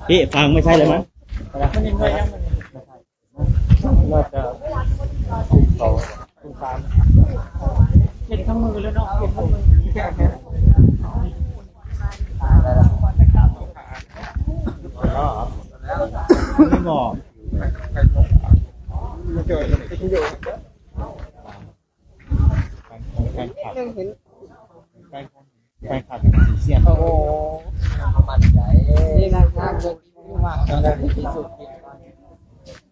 พี่ฟังไม่ใช่เลยมั้งน่าจะคุณตามเห็นทั้งมือแล้วเนาะเห็นทั้งมือไม่บอกมาเจอที่อยู่แฟนคลับเสียงโอ้มันใจนี่นะครับมากที่สุด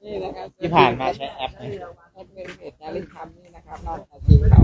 นี่นะครับที่ผ่านมาใช้แอปไหมแอปเงินเพจนาฬิกานี่นะครับนอกจากทีเขา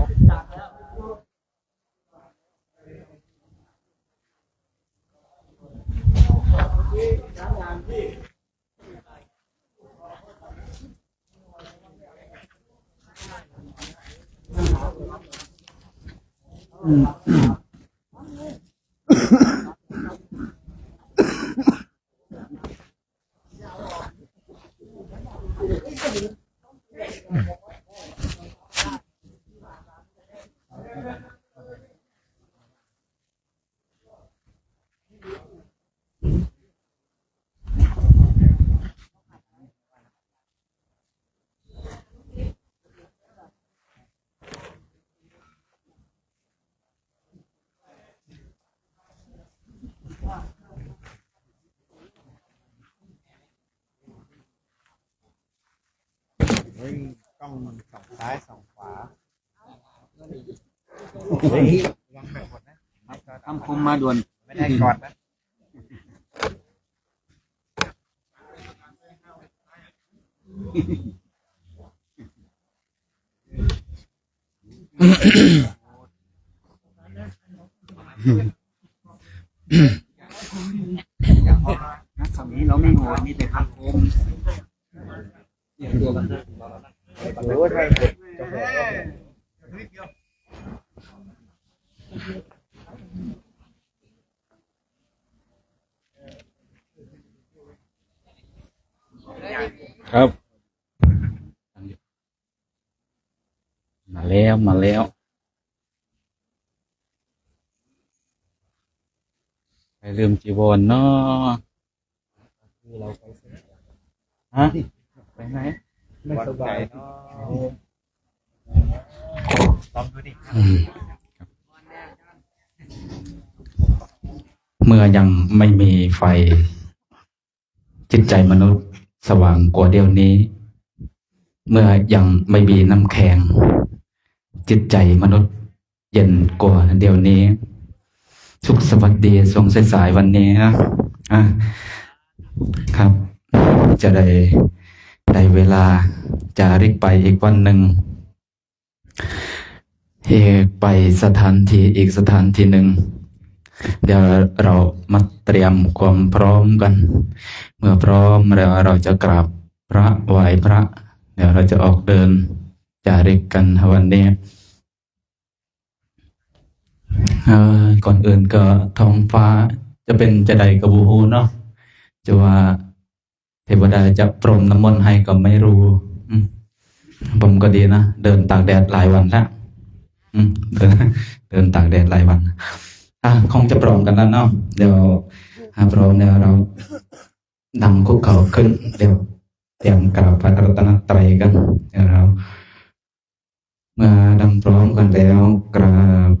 ต้องสองซ้ายสองขวาเฮ้ยยังแบบหมดนะทำคุมมาด่วนไม่ได้กอดนะคำนี้เราไม่โหดมีแต่คำคมตัวกันนะโอ้ยครับมาแล้วไปลืมจีวรเนาะฮะไปไหนไม่สบายเนาะต้องดูดิเมื่อยังไม่มีไฟจิตใจมนุษย์สว่างกว่าเดี๋ยวนี้เมื่อยังไม่มีน้ำแข็งจิตใจมนุษย์เย็นกว่าเดี๋ยวนี้สุขสวัสดีทรงสายวันนี้นะครับจะได้เวลาจะริกไปอีกวันหนึ่งไปสถานที่อีกสถานที่หนึ่งเดี๋ยวเรามาเตรียมความพร้อมกันเมื่อพร้อมแล้วเราจะกราบพระไหว้พระเดี๋ยวเราจะออกเดินจาริกกันวันนี้ก่อนอื่นก็ท้องฟ้าจะเป็นจะใดกระบูฮูเนาะจะว่าเทวดาจะพรมน้ำมนต์ให้ก็ไม่รู้ผมก็ดีนะเดินตากแดดหลายวันแล้วเดินตากแดดหลายวันคงจะพร้อมกันแล้วเนาะเดี๋ยวพร้อมแล้วเรานำคุกเข่าขึ้นเดี๋ยวเตรียมกราบพระรัตนตรัยกันเดี๋ยวเราเมื่อดำพร้อมกันแล้วกราบ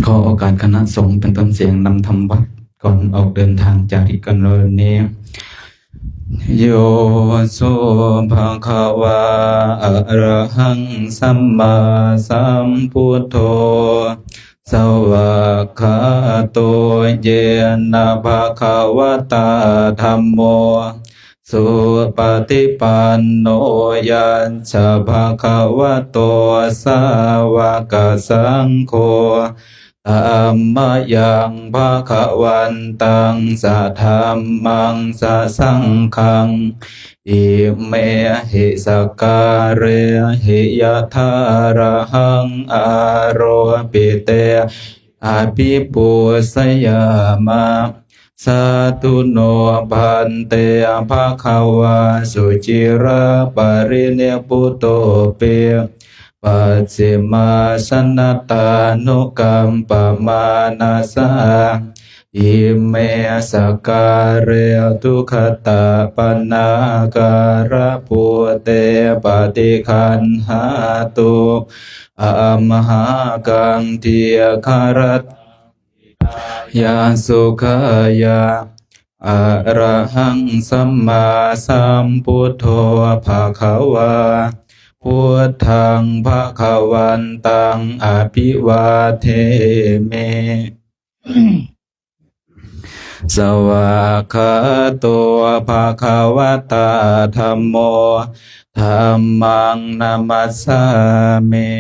ขอโอกาสคณะสงฆ์เป็นต้นเสียงนำธรรมวัดก่อนออกเดินทางจาริกกันเลยนี้โยโสภะคะวะอะระหังสัมมาสัมพุทโธ สวากขาโตเยนะภะคะวะตาธัมโมสุปฏิปันโนยัญชะภะคะวะโตสาวกสังโฆธัมมยังภะคะวันตังสะธัมมังสะสังฆังอิเมหิสการเรหิยะทาระหังอาโรปิเตอาภิปุสยามะสาธุโนพันเตภะคะวาสุจิระปริเนปุโตเปปัจฉิมาสนัตตานุกัมปมานาสาอิเมสการเรทุขตาปนาการะปุเตปฏิคันหาตุอะมหากังเทียคารัตยาสุขายาอะระหังสัมมาสัมพุทโธภะคะวาพุทธังภะคะวันตังอภิวาเทเม สวากขาโตภะคะวะตาธัมโมธัมมังนามัสสามิ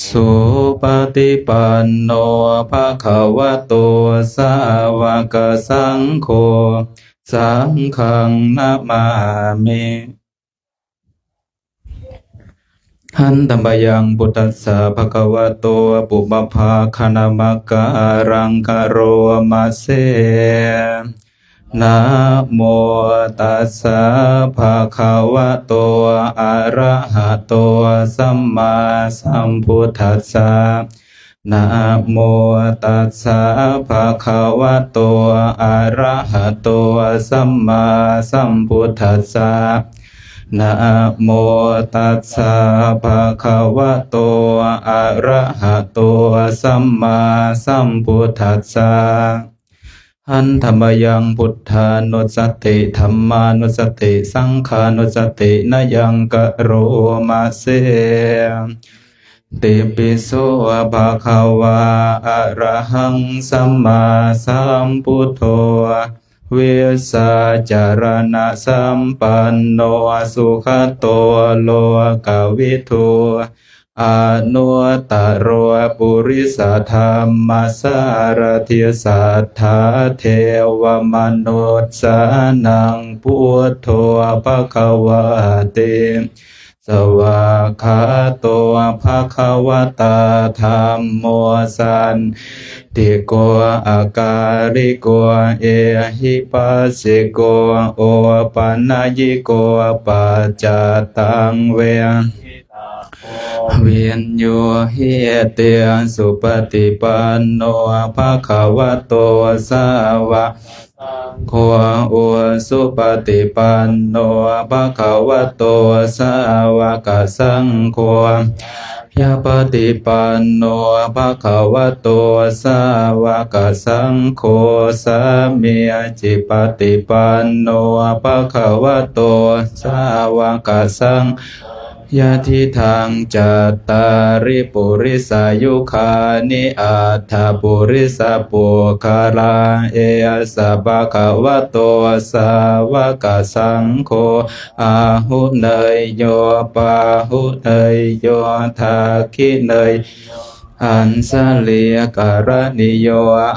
สุปฏิปันโนภะคะวะโตสาวกสังโฆสังฆังนะมามิหันตัมปยังพุทธัสสะภะคะวะโตปุปภาคณมะการังกโรมาเสนะโมตัสสะภะคะวะโตอะระหะโตสัมมาสัมพุทธัสสะนะโมตัสสะภะคะวะโตอะระหะโตสัมมาสัมพุทธัสสะนะโมตัสสะภะคะวะโตอะระหะโตสัมมาสัมพุทธัสสะหันธัมมยังพุทธานุสติธัมมานุสติสังฆานุสตินะยังกะโรมาเสติปิโสภะคะวะอะระหังสัมมาสัมพุทโธเวสสาจารณะสัมปันโนสุขโตโลกวิทูอนุตตโรปุริสธรรมสารถิสัทธาเทวมนุสสานังพุทโธภะคะวะเตสวากขาโตภะคะวะตาธัมโมสันติโกอาการิโกเอหิปัสสิโกโอปัญญิโกปัจจตังเวเวียนโยหิเตสุปฏิปันโนภะคะวะโตสาวะโฆโอสุปฏิปันโนภะคะวะโตสาวกสังโฆยะปฏิปันโนภะคะวะโตสาวกสังโฆสัมมิจิปฏิปันโนภะคะวะโตสาวกสังยะทิทางจัตตาริปุริสายุคานิอัตถปุริสปุคาลาเอสะภะคะวะโตสาวกสังโฆอาหุเนยโยปาหุเนยโยทาคิเนยอันสลียการณิโย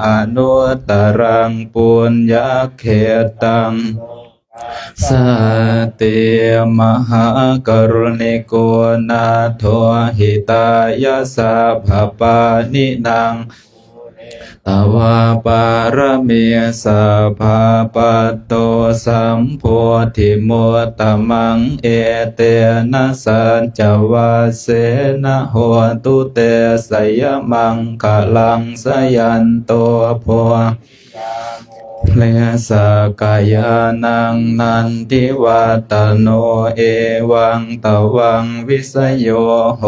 อนุตตรังปุญญเขตังสัตเตมหากรุณิโกนาโทหิตายาสัพพปานินังตวาปารเมสัพพปัตโตสัมโพธิโมตตมังเอเตนะสัจจวัสเสนะโหตุเตสยมังคลังสยันโตโพ เลสกายานังนันทิวัตโนเอวังตวังวิสโยโห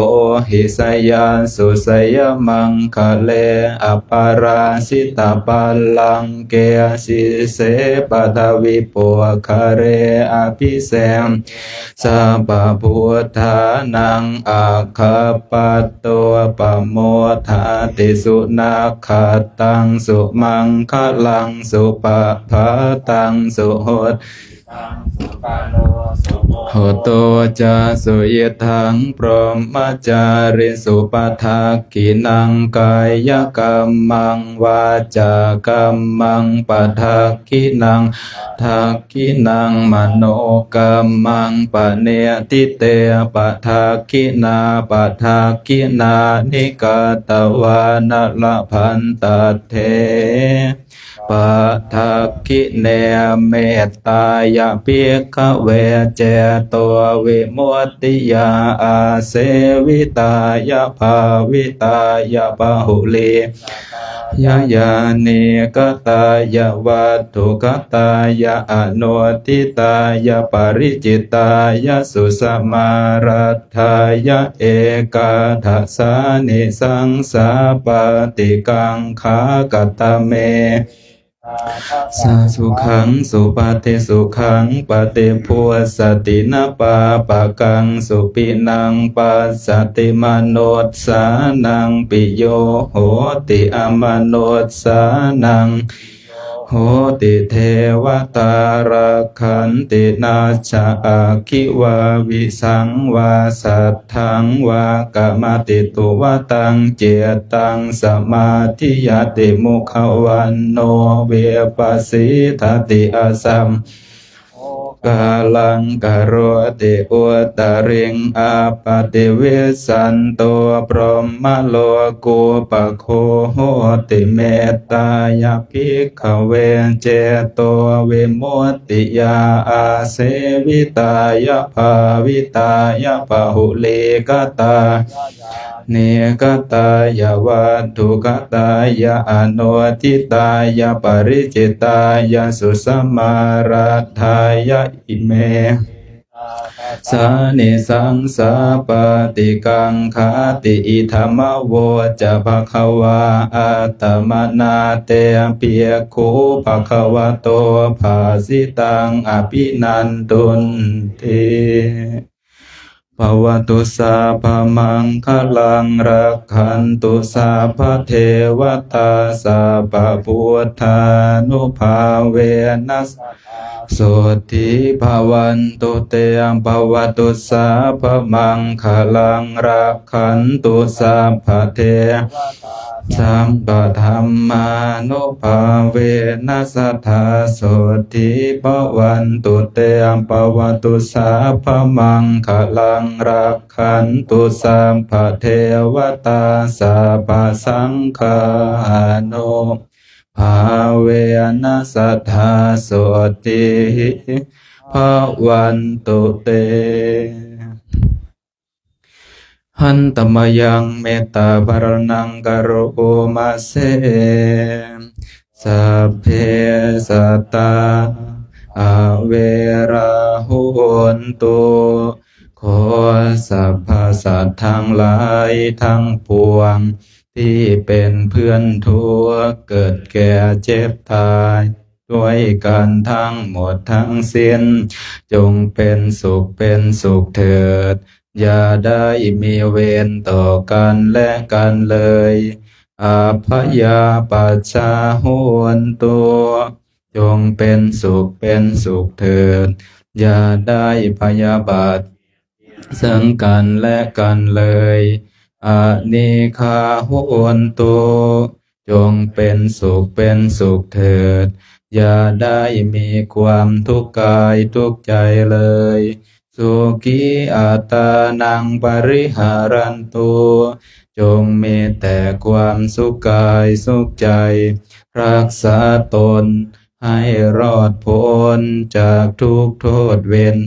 หิสยาสุสยมังคะเลอปาราสิตาปัลลังเกสิเสปทวิปุคะเรอภิเสมสัพพพุทธานังอาคาปัตโตปโมทาติสุนาคตังสุมังคะลังสุปะภาตังสุโหตโหโตจะสุยทังพรหมจาริสุปทักขินังกายกรรมังวาจากรรมังปทักขินังทักขินังมโนกรรมังปเนติเตปทักขินาปทักขินานิกาตวานละพันตเถปทักขิเนเมตตายะภิกขเวเจโตวิมุตติยาอาเสวิตายะภาวิตายะปะหุลียะยานิกตายะวัตถุกตายะอโนทิตายะปริจิตายะสุสมารัตถายะเอกาทัสสานิสังสาปฏิกังขากตเมสาสุขังสุปฏิสุขังปฏิพุสตินะปาปะกังสุปินังปัสสติมโนตสานังปิโยโหติอมโนตสานังโหติเทวตาราคันตินาชาอาคิวาวิสังวาสัทธังวากะมติตุวตังเจตังสมาธิยติมุขวันโนเวปัสสิทติอสัมกาลังกโรติอุตริงอาปติวิสันโตพรหมโลกุปโคโหติเมตตายะภิกขเวเจโตวิมุตติยาอาเสวิตายะภาวิตายะปะหุลิกตาเนกตายะวัตถุกตายะอโนทิตายะปริจิตายะสุสมารัตถายะอิเมสานิสังสาปฏิกังคาติอิธรรมโวจะภควาอัตตมนาเตเปียคูภควโตภาสิตังอภินันตุนติภวตุสาภมังคลังรักขันตุสาภเทวตาสาภพุทธานุภาเวนัสสุทิภวันตุเตภวตุสาภมังคลังรักขันตุสาภเทสัมปธัมมานุภาเวนัสสัทธาสุทิภวันตุเตภวตุสาภมังคลังรักขันตุสัมภเทวตาสัพพสังฆานุภาเวนัสสัทธาสุทิภวันตุเตหันตมยังเมตตาภรณังกโรมาเสสัพเพสัตตาอเวราหุนตุขอสัพพสัตว์ทั้งหลายทั้งปวงที่เป็นเพื่อนทุกข์เกิดแก่เจ็บตายด้วยกันทั้งหมดทั้งสิ้นจงเป็นสุขเถิดอย่าได้มีเวรต่อกันและกันเลยอาภยาปัชชาโหนตุจงเป็นสุขเถิดอย่าได้พยาบาทซึ่งกันและกันเลยอานิคาโหนตุจงเป็นสุขเถิดอย่าได้มีความทุกข์กายทุกข์ใจเลยสุขีอัตตานังปริหารันตุจงมีแต่ความสุขกายสุขใจรักษาตนให้รอดพ้นจากทุกโทษเวร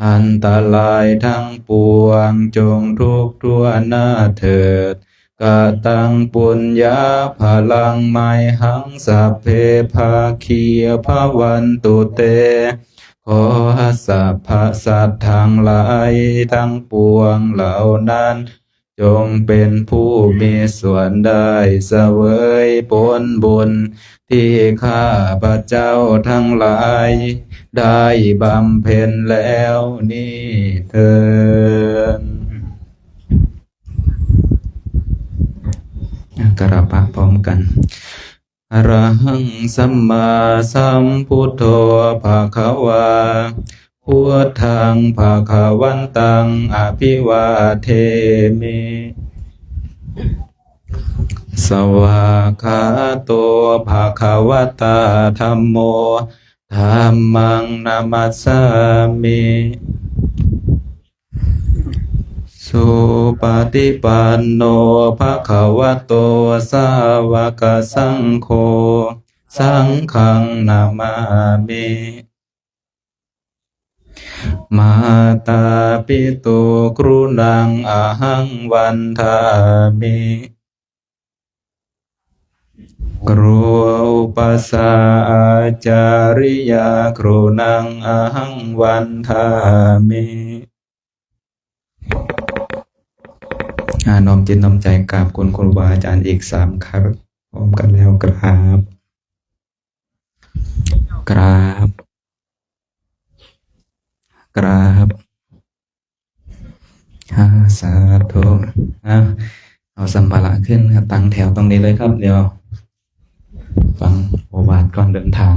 อันตรายทั้งปวงจงทุกข์ทั่วหน้าเถิด กตังปุญญาภลังไมหังสัพเพภาคีภวันตุเตขอสัพพสัตว์ทั้งหลายทั้งปวงเหล่านั้นจงเป็นผู้มีส่วนได้เสวยผลบุญที่ข้าพระเจ้าทั้งหลายได้บำเพ็ญแล้วนี้เถิดกราบพระพร้อมกันอรหังสัมมาสัมพุทโธภะคะวาพุทธังภะคะวันตังอภิวาเทมิสวากขาโตภะคะวะตาธัมโมธัมมังนามัสสามิสุปฏิปันโนภะคะวะโตสาวกสังโฆสังฆังนามามิมาตาปิตุกรุณังอหังวันทามิครูอุปสาอาจาริยาครูนังอหังวันทามิน้อมจิตน้อมใจกราบคุณครูบาอาจารย์อีก3 ครั้งพร้อมกันแล้วกราบกราบกราบสาธุเอาสัมภาระขึ้นครับตั้งแถวตรงนี้เลยครับเดี๋ยวฟังโอวาทก่อนเดินทาง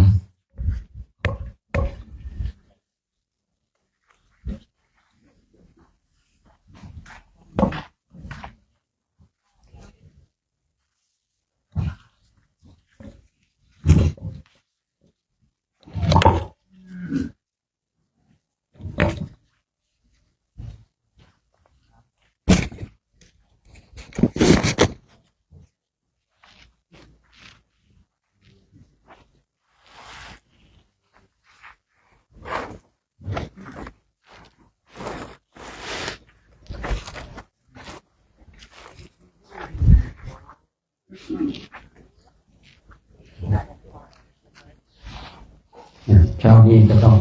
เช้านี้ก็ต้อง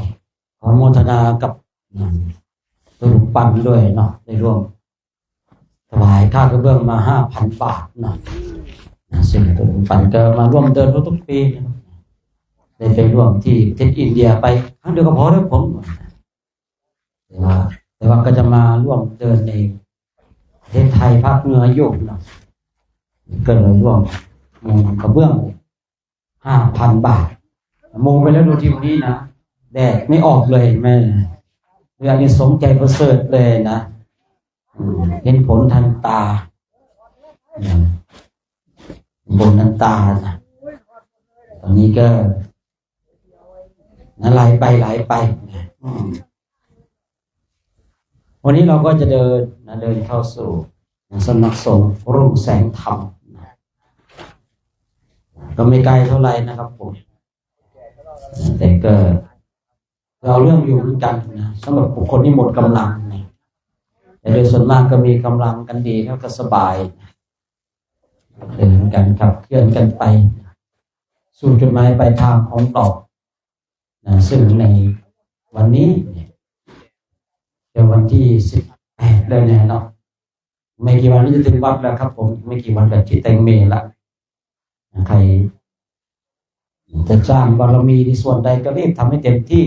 ขออนุโมทนากับตุลปันด้วยเนาะได้ร่วมถวายค่ากระเบื้องมา 5,000 บาทเนาะซึ่งตุลปันก็มาร่วมเดินทุกปีได้ไปร่วมที่ประเทศอินเดียไปครั้งเดียวก็พอแล้วผมแต่ว่าก็จะมาร่วมเดินในประเทศไทยภาคเหนือโยกเนาะก็เลยร่วมมุงกระเบื้อง 5,000 บาทมุงไปแล้วดูทีวันนี้นะแดดไม่ออกเลยแม่เรื่องนี้สมใจประเสริฐเลยนะเห็นผลทันตาบนทันตานะตอนนี้ก็ไหลไปวันนี้เราก็จะเดินเข้าสู่สำนักสงฆ์รุ่งแสงธรรมก็ไม่ไกลเท่าไหร่นะครับผมแต่ก็เราเรื่องอยู่เหมือนกันนะสำหรับบุคคลที่หมดกำลังนะแต่โดยส่วนมากก็มีกำลังกันดีแล้วก็สบายเดินกันขับเคลื่อนกันไปสู่จุดหมายปลายทางของต่อนะซึ่งในวันนี้เป็นวันที่18เลยนะเนาะไม่กี่วันนี้จะถึงวัดแล้วครับผมไม่กี่วันแบบที่แตงเมละใครจะสร้างบารมีในส่วนใดก็รีบทำให้เต็มที่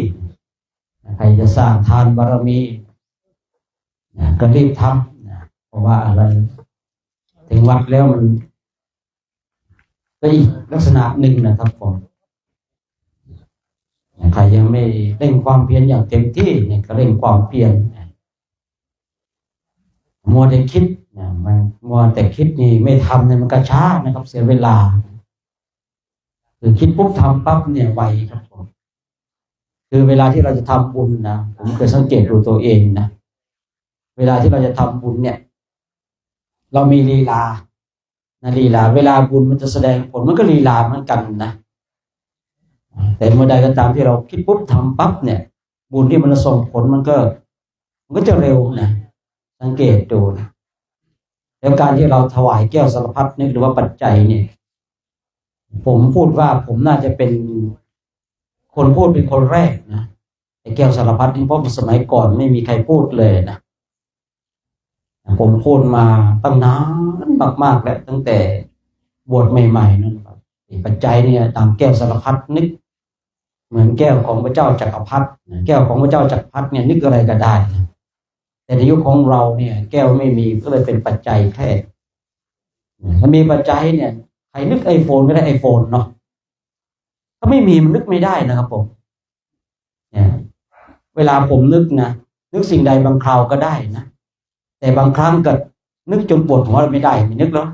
ใครจะสร้างทานบารมีก็รีบทำเพราะว่าอะไรถึงวัดแล้วมันก็อีกลักษณะหนึ่งนะครับผมใครยังไม่เร่งความเพียรอย่างเต็มที่เนี่ยก็เร่งความเพียรมัวแต่คิดมันมัวแต่คิดนี่ไม่ทำเนี่ยมันก็ช้านะครับเสียเวลาคือคิดปุ๊บทำปั๊บเนี่ยไวครับผมคือเวลาที่เราจะทำบุญนะผมเคยสังเกตดูตัวเองนะเวลาที่เราจะทำบุญเนี่ยเรามีลีลาเวลาบุญมันจะแสดงผลมันก็ลีลาเหมือนกันนะแต่เมื่อใดก็ตามที่เราคิดปุ๊บทำปั๊บเนี่ยบุญที่มันส่งผลมันก็จะเร็วนะสังเกตดูนะ แล้วการที่เราถวายแก้วสารพัดนึกหรือว่าปัจจัยเนี่ยผมพูดว่าผมน่าจะเป็นคนพูดเป็นคนแรกนะไอ้แก้วสารพัดนี่เพราะสมัยก่อนไม่มีใครพูดเลยนะผมพูดมาตั้งนานมากๆแล้วตั้งแต่บวชใหม่ๆนั่นครับปัจจัยเนี่ยตามแก้วสารพัดนึกเหมือนแก้วของพระเจ้าจักรพรรดิแก้วของพระเจ้าจักรพรรดิเนี่ยนึกอะไรก็ได้นะแต่ในยุคของเราเนี่ยแก้วไม่มีก็เลยเป็นปัจจัยแค่ถ้ามีปัจจัยเนี่ยใครนึกไอโฟนก็ได้ไอโฟนเนาะถ้าไม่มีมันนึกไม่ได้นะครับผมเนี่ยเวลาผมนึกนะนึกสิ่งใดบางคราวก็ได้นะแต่บางครั้งก็นึกจนปวดหัวไม่ได้ไม่นึกแล้ว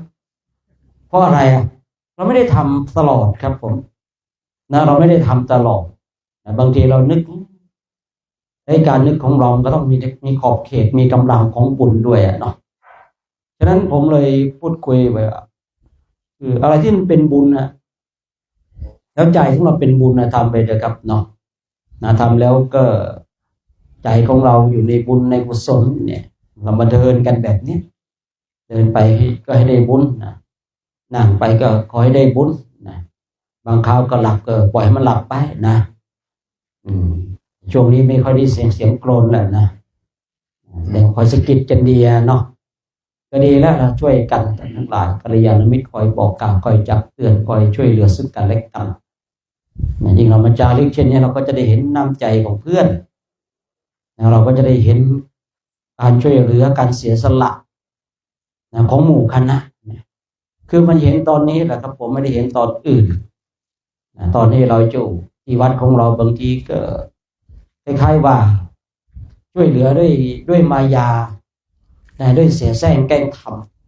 เพราะอะไรอ่ะเราไม่ได้ทำตลอดครับผมนะเราไม่ได้ทำตลอดบางทีเรานึกในการนึกของเราก็ต้องมีขอบเขตมีกำลังของบุญด้วยเนาะฉะนั้นผมเลยพูดคุยไปว่าคืออะไรที่มันเป็นบุญนะแล้วใจของเราเป็นบุญนะทำไปเถอะครับเนาะนะทำแล้วก็ใจของเราอยู่ในบุญในกุศลเนี่ยเรามาเดินกันแบบนี้เดินไปก็ให้ได้บุญนะนั่งไปก็ขอให้ได้บุญนะบางคราวก็หลับก็ปล่อยให้มันหลับไปนะช่วงนี้ไม่ค่อยได้เสียงโกรนแล้วนะเดี๋ยวคอยสะกิดจันเดียเนาะก็ดีแล้วนะช่วยกันทั้งหลายกัลยาณมิตรคอยบอกกล่าวคอยจับเตือนคอยช่วยเหลือซึ่งกันและกันยิ่งเรามาจาริกเช่นนี้เราก็จะได้เห็นน้ำใจของเพื่อนเราก็จะได้เห็นการช่วยเหลือการเสียสละของหมู่คณะคือมันเห็นตอนนี้แหละครับผมไม่ได้เห็นตอนอื่นตอนนี้เราอยู่ที่วัดของเราบางทีก็คล้ายๆว่าช่วยเหลือด้วยมายาด้วยเสียแซงแกล้งท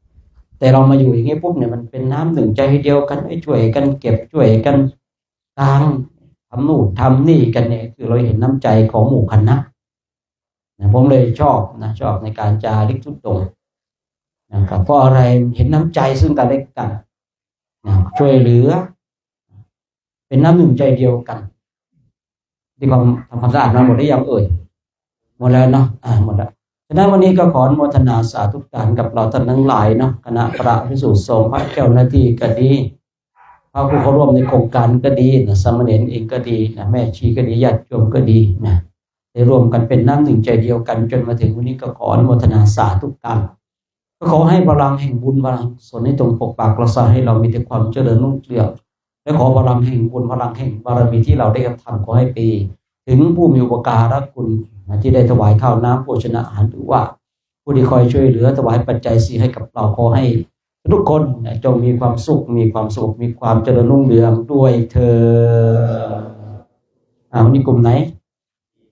ำแต่เรามาอยู่อย่างนี้ปุ๊บเนี่ยมันเป็นน้ำหนึ่งใจเดียวกันช่วยกันเก็บช่วยกันกลางทำนู่นทำนี่กันเนี่ยคือเราเห็นน้ำใจของหมู่คณะผมเลยชอบในการจาริกทุดงค์นะครับเพราะอะไรเห็นน้ำใจซึ่งกันและกันช่วยเหลือเป็นน้ำหนึ่งใจเดียวกันที่ความทำความสะอาดมาหมดหรือยังหมดแล้วเนาะหมดแล้วฉะนั้นวันนี้ก็ขออนุโมทนาสาธุการกับเราท่านทั้งหลายเนาะคณะพระภิกษุสงฆ์พระเจ้าหน้าที่ก็ดีพระผู้เข้าร่วมในโครงการก็ดีนะสามเณรเองก็ดีนะแม่ชีก็ดีญาติโยมก็ดีนะได้ร่วมกันเป็นน้ำหนึ่งใจเดียวกันจนมาถึงวันนี้ก็ขออนุโมทนาสาธุการก็ขอให้พลังแห่งบุญพลังส่วนนี้ตรงปกปักรักษาให้เรามีแต่ความเจริญรุ่งเรืองและขอพลังแห่งบุญพลังแห่งบารมีที่เราได้กระทำขอให้ปีถึงผู้มีอุปการะคุณที่ได้ถวายข้าวน้ำโภชนะอาหารหรือว่าผู้ที่คอยช่วยเหลือถวายปัจจัยสี่ให้กับเราขอให้ทุกคนจงมีความสุขมีความเจริญรุ่งเรืองด้วยเธอวันนี้กลุ่มไหน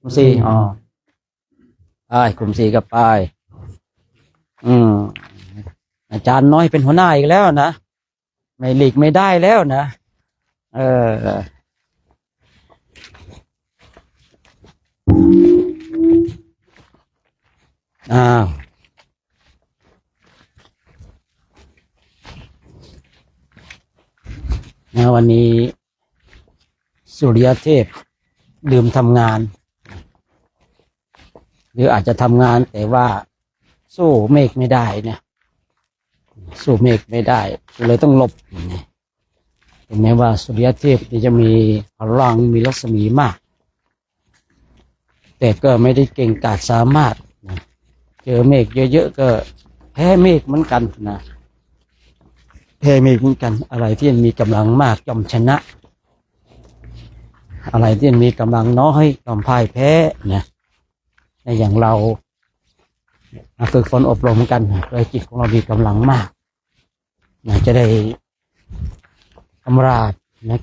กลุ่มสี่กลุ่มสี่กับป้ายอาจารย์น้อยเป็นหัวหน้าอีกแล้วนะไม่หลีกไม่ได้แล้วนะวันนี้สุริยเทพลืมทำงานหรืออาจจะทำงานแต่ว่าสู้เมฆไม่ได้นะสู้เมฆไม่ได้เลยต้องหลบเห็นไหมว่าสุริยเทพจะมีพลังมีรัศมีมากแต่ก็ไม่ได้เก่งกาจสามารถนะเจอเมฆเยอะๆก็แพ้เมฆเหมือนกันนะแพ้เมฆเหมือนกันอะไรที่มีกำลังมากย่อมชนะอะไรที่มีกำลังน้อยย่อมพ่ายแพ้นะในอย่างเราฝึกฝนอบรมกันโดยจิตของเรามีกำลังมากจะได้ทำราช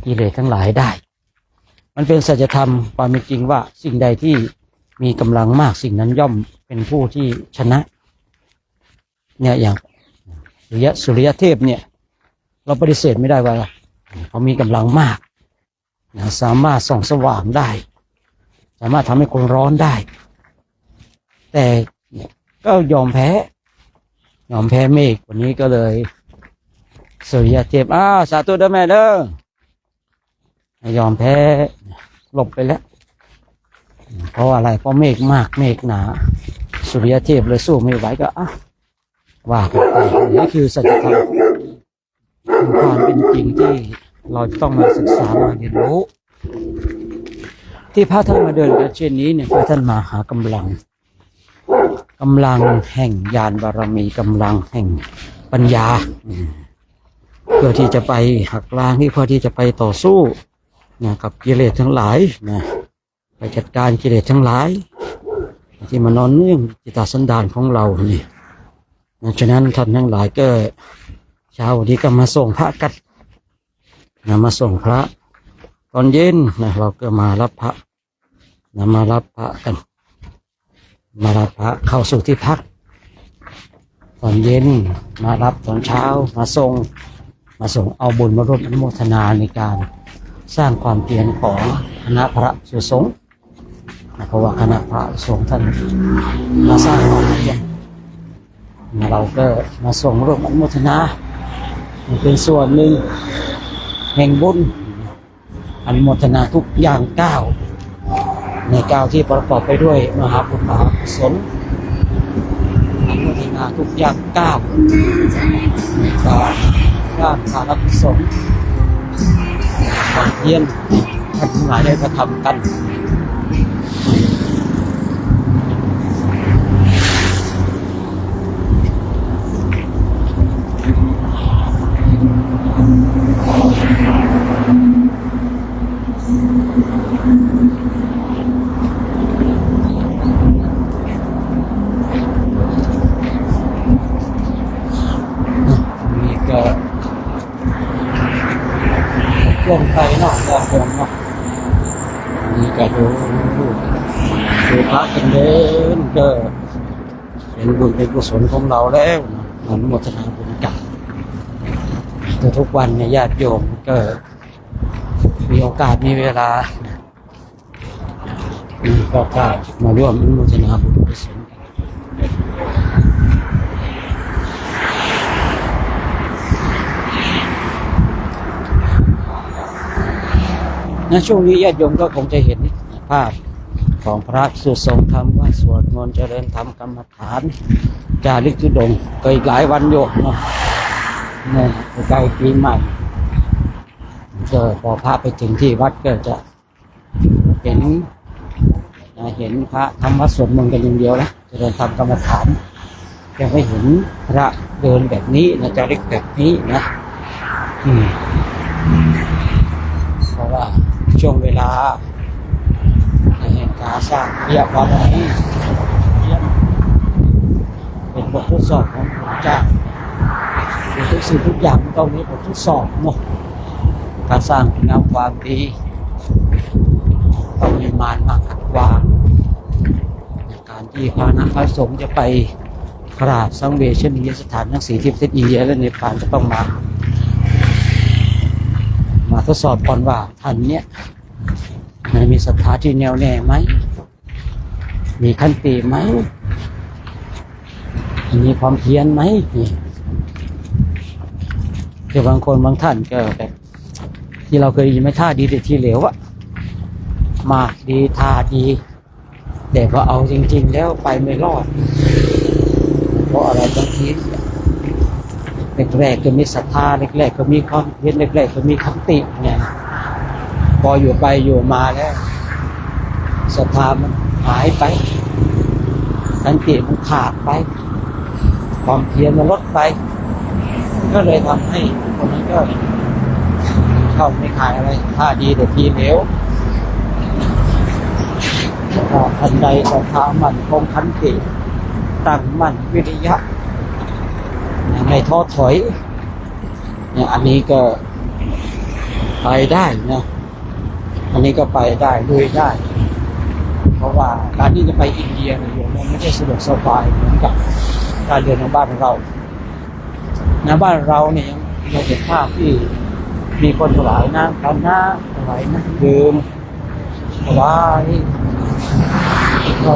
กิเลสทั้งหลายได้มันเป็นสัจธรรมความเป็นจริงว่าสิ่งใดที่มีกำลังมากสิ่งนั้นย่อมเป็นผู้ที่ชนะเนี่ยอย่างสุริยเทพเนี่ยเราปฏิเสธไม่ได้ว่าเขามีกำลังมากสามารถส่องสว่างได้สามารถทำให้คนร้อนได้แต่ก็ยอมแพ้เมฆวันนี้ก็เลยสุริยเทพสาธุเด้อแม่เด้อยอมแพ้หลบไปแล้วเพราะอะไรเพราะเมฆมากเมฆหนาสุริยเทพเลยสู้ไม่ไหวก็ ว่ากันไปนี่คือสัจธรรมคือความเป็นจริงที่เราจะต้องมาศึกษามาเรียนรู้ที่พระท่านมาเดินกันเช่นนี้เนี่ยพระท่านมาหากำลังแห่งญาณบารมีกำลังแห่งปัญญาเพื่อที่จะไปหักล้างนี่เพื่อที่จะไปต่อสู้นะกับกิเลสทั้งหลายนะไปจัดการกิเลสทั้งหลายที่มานอนเนื่องจิตตสันดานของเรานี่ฉะนั้นท่านทั้งหลายก็เช้าวันนี้ก็มาส่งพระกันนะมาส่งพระตอนเย็นนะเราก็มารับพระนะมารับพระกันมารับพระเข้าสู่ที่พักตอนเย็นมารับตอนเช้ามาส่งเอาบุญมาร่วมอนุโมทนาในการสร้างความเพียรของคณะพระสงฆ์เพราะว่าคณะพระสงฆ์ท่านมาสร้างความเพียรเราก็มาส่งร่วมอนุโมทนาเป็นส่วนหนึ่งแห่งบุญอนุโมทนาทุกอย่างก้าวในก้าวที่ประกอบไปด้วยมหาบุญมหากุศลอนุโมทนาทุกอย่างก้าวการสร้างสารกุศลความเพียรท่านทั้งหลายได้กระทำกันมีก็เคลื่อนไปเนาะก็คงเนาะมีก็ดูพระกันเดินก็เป็นบุญเป็นกุศลของเราแล้วอนุโมทนาบุญกับทุกวันเนี่ยญาติโยมก็มีโอกาสมีเวลาก็มาร่วมอนุโมทนาบุญกุศลนะช่วงนี้ญาติโยมก็คงจะเห็นภาพของพระสุสงฆ์ทำว่าสวดมนต์เจริญธรรมกรรมฐานจาริกธุดงค์ก็อีกหลายวันโยมเนาะใกล้ปีใหม่ก็พอพระไปถึงที่วัดก็จะเห็นพระทำวัดสวดมนต์กันอย่างเดียวนะเจริญธรรมกรรมฐานยังไม่เห็นพระเดินแบบนี้นะจาริกแบบนี้นะเพราะว่าช่วงเวลาในแห่งการสร้างเรียกว่าอะไรเป็นบททดสอบของพระเจ้าทุกสิ่งทุกอย่างต้องมีบททดสอบเนาะการสร้างคุณงามความดีต้องมีมารมาขัดขวางการที่พระสงฆ์จะไปกราบสังเวชนียสถานทั้ง4ทิศอินเดียและเนปาลจะต้องมาทดสอบก่อนว่าท่านเนี่ยมีศรัทธาที่แน่วแน่ไหมมีขันติไหมมีความเพียรไหมแต่บางคนบางท่านก็แบบที่เราเคยยินไม่ท่าดีแต่ที่เหลวอะมากดีท่าดีแต่พอเอาจริงๆแล้วไปไม่รอดเพราะอะไรบางทีแรกๆก็มีศรัทธาแรกๆก็มีความเพียรแรกๆก็มีขันติเนี่ยพออยู่ไปอยู่มาแล้วศรัทธามันหายไปขันติมันขาดไปความเพียรมันลดไปก็เลยทำให้คนนั้นก็เข้าไม่ขายอะไรท่าดีแต่ทีเหลวทันใดศรัทธามันคงขันติตั้งมั่นวิริยะไม่ท้อถอยเนี่ยอันนี้ก็ไปได้นะอันนี้ก็ไปได้ลุยได้เพราะว่าการที่จะไปอินเดียเนี่ยมันไม่ใช่สะดวกสบายเหมือนกับการเดินในบ้านเราในบ้านเราเนี่ยยังเห็นภาพที่มีคนถวายน้ำถวายน้ำดื่มถวายเรา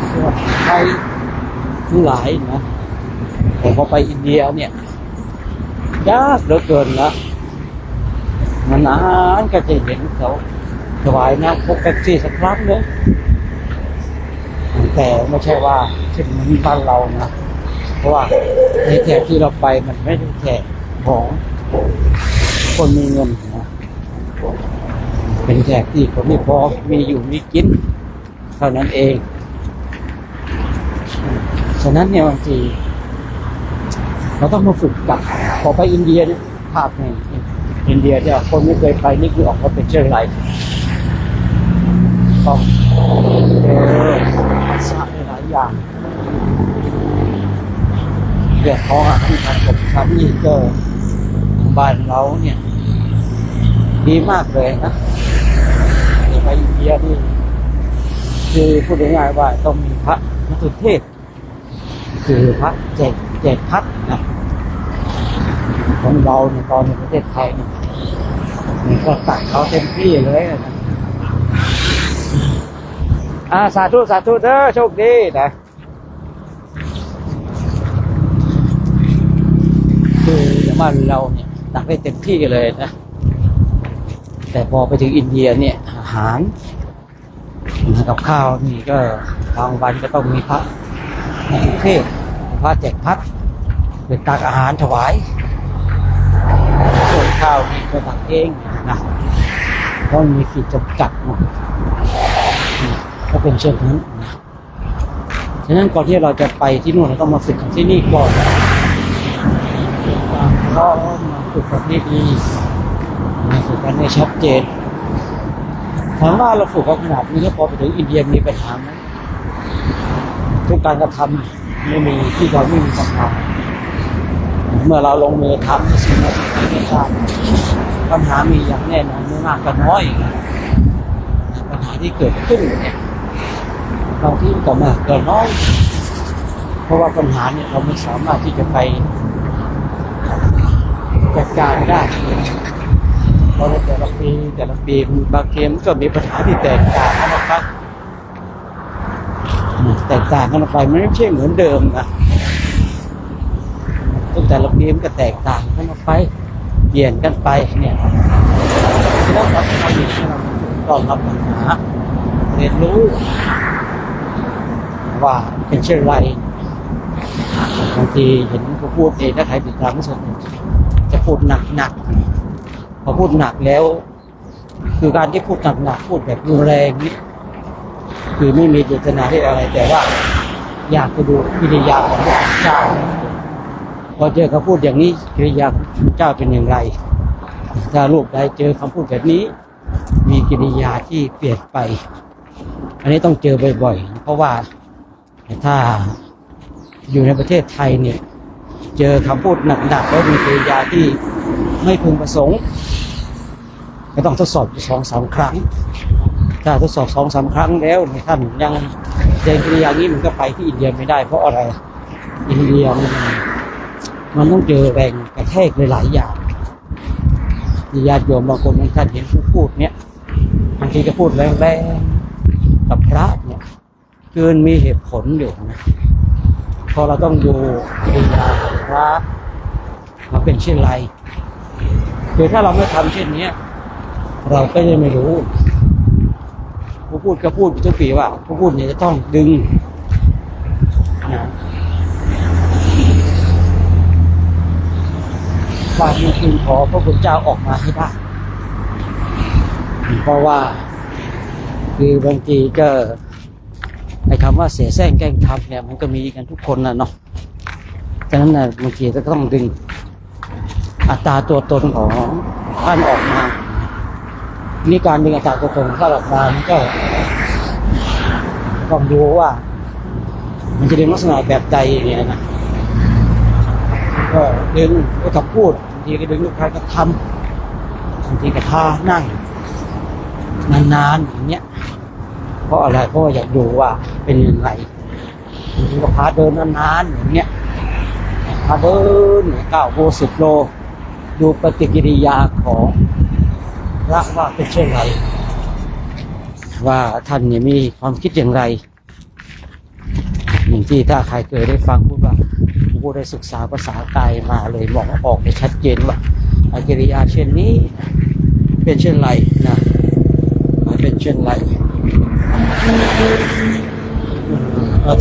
เพื่อไทยทั้งหลายนะผมพอไปอินเดียเนี่ยยากเหลือเกินนะนานๆก็จะเห็นเขาถวายน้ำพกเป๊ปซี่สักครั้งเลยแต่ไม่ใช่ว่าเช่นเหมือนบ้านเรานะ เพราะว่าในแถบที่เราไปมันไม่ได้แถบของคนมีเงินนะเป็นแถบที่คนไม่พอมีอยู่มีกินเท่านั้นเองฉะนั้นเนี่ยบางทีเราต้องมาฝึกกับพอไปอินเดียเนี่ยภาพในอินเดียเนี่ยคนไม่เคยไปนี่คือออกมาเป็นเช่นไรต้องเจอสระหลายอย่างเรื่องของอาหารการกินครับนี่ก็บ้านเราเนี่ยดีมากเลยนะไปอินเดียนี่คือพูดง่ายๆว่าต้องมีพระมัทุเทศคือพระแจกพัดนะของเราในตอนในประเทศไทยเนี่ยมันก็ตัดเขาเต็มที่เลยนะสาธุเด้อโชคดีนะคือบ้านเราเนี่ยตักได้เต็มที่เลยนะแต่พอไปถึงอินเดียเนี่ยอาหารกับข้าวนี่ก็บางวันก็ต้องมีพระเทศพระแจกพัดเป็นตักอาหารถวายส่วนข้าวนี่ก็ตักเองนะเพราะมีขีดจำกัดนะก็เป็นเช่นนั้นนะฉะนั้นก่อนที่เราจะไปที่นู่นเราต้องมาฝึกกันที่นี่ก่อนก็มาฝึกกันให้ดีมาฝึกกันให้ชัดเจนถามว่าเราฝึกกันขนาดนี้แล้วพอไปถึงอินเดียมีปัญหาไหมทุกการกระทำไม่มีที่เราไม่มีปัญหาเมื่อเราลงมือทำสิ่งที่ไม่ทำปัญหามีอย่างแน่นอนไม่มากก็น้อยปัญหาที่เกิดขึ้นเนี่ยบางที่ก็มากก็น้อยเพราะว่าปัญหาเนี่ยเราไม่สามารถที่จะไปจัดการได้เพราะในแต่ละปีบางเกมก็มีปัญหาที่แตกต่างกันนะครับแตกต่างกันไปมันไม่ใช่เหมือนเดิมนะแต่ละปีมันก็แตกต่างกันไปเปลี่ยนกันไปเนี่ยแล้วเราทำอย่างนี้เรารับปัญหาเรียนรู้ว่าเป็นเช่นไรบางทีเห็นเขาพูดเองถ้าใครติดตามไม่สนจะพูดหนักพอพูดหนักแล้วคือการที่พูดหนักพูดแบบรุนแรงนี่คือไม่มีเจตนาที่อะไรแต่ว่าอยากจะดูกิริยาของพระเจ้าพอเจอเขาพูดอย่างนี้กิริยาของพระเจ้าเป็นอย่างไรถ้าลูกใดเจอคำพูดแบบนี้มีกิริยาที่เปลี่ยนไปอันนี้ต้องเจอบ่อยๆเพราะว่าถ้าอยู่ในประเทศไทยเนี่ยเจอคำพูดหนักๆแล้วมีกิริยาที่ไม่พึงประสงค์ก็ต้องทดสอบอยู่ 2-3 ครั้งถ้าทดสอบ 2-3 ครั้งแล้วท่านยังเจอกิริยานี้มันก็ไปที่อินเดียไม่ได้เพราะอะไรอินเดียมันต้องเจอแรงกระแทกหลายๆอย่างญาติโยมบางคนท่านเห็นผู้พูดเนี่ยบางทีก็พูดแรงๆกับพระเนี่ยเกินมีเหตุผลอยู่นะพอเราต้องดูกิริยาของพระมาเป็นเช่นไรคือถ้าเราไม่ทำเช่นนี้เราก็จะไม่รู้ผู้พูดก็พูดทุกปีว่าผู้พูดเนี่ยจะต้องดึงนะความมีคุณขอพระคุณเจ้าออกมาให้ได้เพราะว่าคือบางทีก็ไอ้คำว่าเสียแซงแกล้งทำเนี่ยมันก็มีกันทุกคนนะเนาะฉะนั้นนะบางทีก็ต้องดึงอัตราตัวตนของท่านออกมานี่การดึงอัตราตัวตนของท่านออกมามันก็ต้องดูว่ามันจะดึงลักษณะแบบใดเนี่ยนะก็ดึงด้วยคำพูดบางทีก็ดึงด้วยการกระทำบางทีก็ท่านั่งนานๆอย่างเงี้ยเพราะอะไรเพราะอยากดูว่าเป็นยังไงบางทีก็พาเดินนานๆอย่างเงี้ยพาเดิน9 โล 10 โลดูปฏิกิริยาของพระว่าเป็นเช่นไรว่าท่านเนี่ยมีความคิดอย่างไรอย่างที่ถ้าใครเคยได้ฟังพูดว่าผู้ได้ศึกษาภาษากายมาเลยมองออกได้ชัดเจนว่ากิริยาเช่นนี้เป็นเช่นไรนะเป็นเช่นไร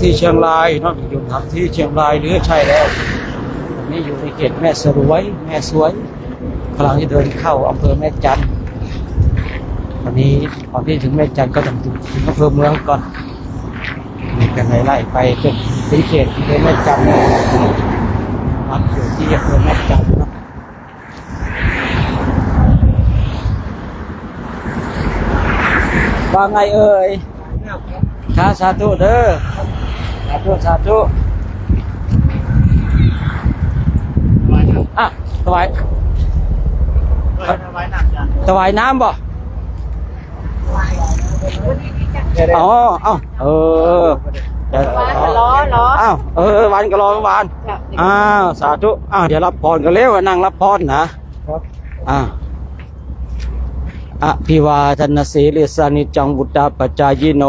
ที่เชียงรายเนาะอยู่ทำที่เชียงรายหรือใช่แล้วตอนนี้อยู่ในเขตแม่สวยกำลังจะเดินเข้าอำเภอแม่จันทร์ตอนนี้ก่อนที่ถึงแม่จันทร์ก็ต้องถึงอำเภอเมืองก่อนมีกันไล่ไปจนถึงเขตอำเภอแม่จันทร์พักอยู่ที่อำเภอแม่จันทร์เนาะว่าไงเอ่ยข้าสาธุเด้อสาธุอ่ะถวายน้ำบ่อ๋อเอ้าวานก็ล้ออ้าววันก็รอวานอ้าวสาธุอ้าวเดี๋ยวรับพรกันเร็วนั่งรับพรนะอภิวาทนาสีลิสานิจังบุตตาปัจจายโน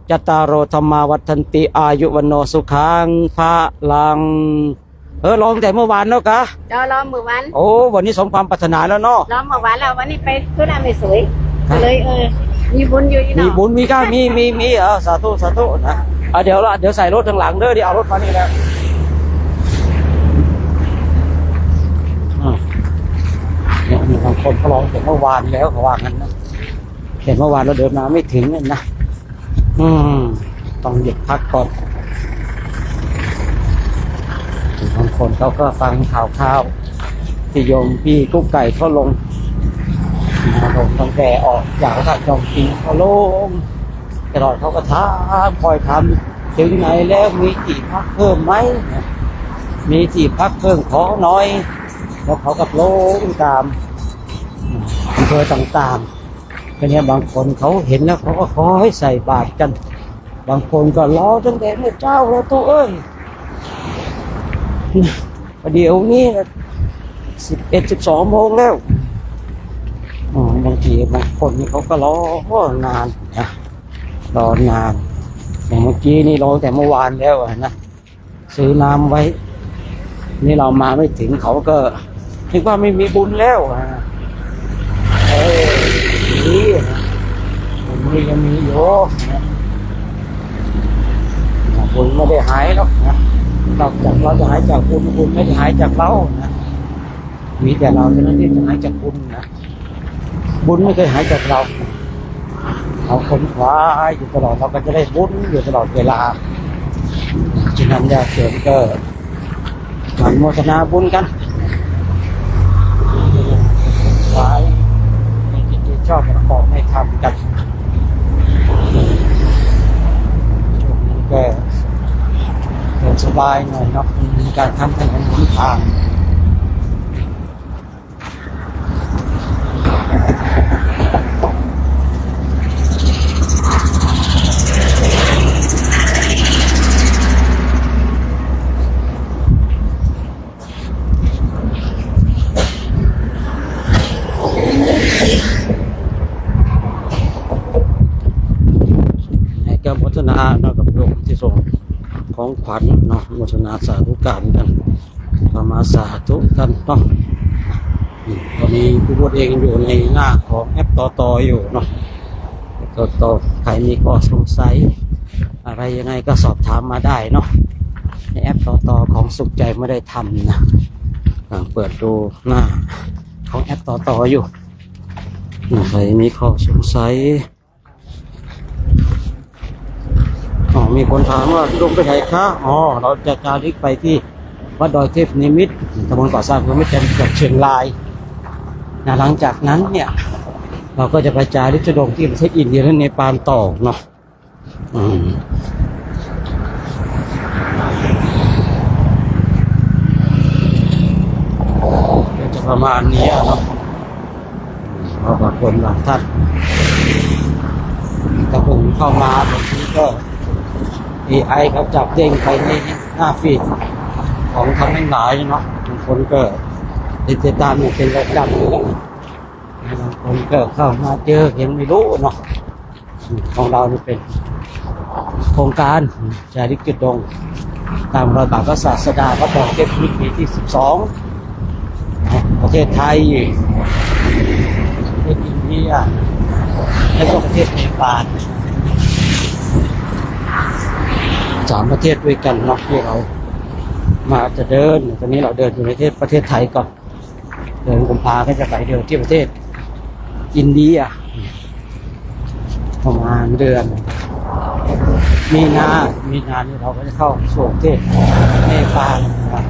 จัตตารโอธรรมาวัฏันติอายุวันโนสุขังพระลังร้องแต่เมื่อวานแล้วกะล้อเมื่อวานโอ้วันนี้สมความปรารถนาแล้วเนาะล้อเมื่อวานแล้ววันนี้ไปธุระไม่สวยก็เลยมีบุญอยู่อีกเนาะมีบุญมีก้ามีสาธุนะเดี๋ยวใส่รถทางหลังเด้อเดี๋ยวเอารถมานี่แล้วเนี่ยมีบางคนเขาร้องแต่เมื่อวานแล้วเขาว่างั้นนะแต่เมื่อวานเราเดินมาไม่ถึงนะต้องหยุดพักก่อนบางคนเขาก็ฟังข่าวที่โยมพี่กุ๊กไก่เขาลงตั้งแต่ออกจากพระจอมจริงเขาลงตลอดเขาก็ถามคอยถามถึงไหนแล้วมีที่พักเพิ่มไหมมีที่พักเพิ่มขอหน่อยแล้วเขากับลงตามอำเภอต่างๆก็เนี่ยบางคนเขาเห็นแล้วเขาก็ขอให้ใส่บาตรกันบางคนก็รอตั้งแต่เมื่อเจ้าแล้วตัวเอ้ยเดี๋ยวนี้11-12 โมงแล้วบางทีบางคนนี่เขาก็รอนานนะรอนานอย่างเมื่อกี้นี่รอแต่เมื่อวานแล้วนะซื้อน้ำไว้นี่เรามาไม่ถึงเขาก็คิดว่าไม่มีบุญแล้วนี่บุญยังมีอยู่บุญไม่ได้หายหรอกนะนอกจากเราจะหายจากบุญไม่ได้หายจากเรานะมีแต่เราเท่านั้นที่จะหายจากบุญนะบุญไม่เคยหายจากเราคนขวาอยู่ตลอดเราก็จะได้บุญอยู่ตลอดเวลาฉะนั้นญาติโยมก็อนุโมทนาบุญกันไว้ในจิตที่ชอบประกอบให้ทำกันช่วงนี้ก็สบายหน่อยเนาะมีการทำถนนหนทางโมทนาเนาะกับโยมที่ส่งของขวัญเนาะโมทนาสาธุการกันมาสาธุกันเนาะตอนนี้ผู้บวชเองอยู่ในหน้าของแอปต่ออยู่เนาะต่อใครมีข้อสงสัยอะไรยังไงก็สอบถามมาได้เนาะในแอปต่อของสุขใจไม่ได้ทำนะเปิดดูหน้าของแอปต่ออยู่ใครมีข้อสงสัยมีคนถามว่าลงไปไหนคะเราจะจาริกไปที่วัดดอยเทพนิมิตรตำบลก่อสร้างอำเภอแม่จันทร์จังหวัดเชียงรายหลังจากนั้นเนี่ยเราก็จะไปจาริกทุดงค์ที่ประเทศอินเดียและเนปาลต่อเนาะจะประมาณนี้เนาะบางคนบางท่านถ้าผมเข้ามาบางทีก็AI เขาจับเด้งไปในหน้าฟีดของทั้งหลายเนาะบางคนก็ติดตามเป็นระดับอยู่แล้วบางคนก็เข้ามาเจอเห็นไม่รู้เนาะของเรานี่เป็นโครงการจาริกจุดงค์ตามรอยบาทพระศาสดาพระบรมเทพนิมิตรที่12ประเทศไทยประเทศอินเดียและก็ประเทศเนปาล 3 ประเทศด้วยกันเนาะที่เรามาจะเดินตอนนี้เราเดินอยู่ในประเทศไทยก่อนเดือนกุมภาก็จะไปเดินที่ประเทศอินเดียประมาณเดือนมีนานี่เราก็จะเข้าสู่ประเทศเนปาลนะครับ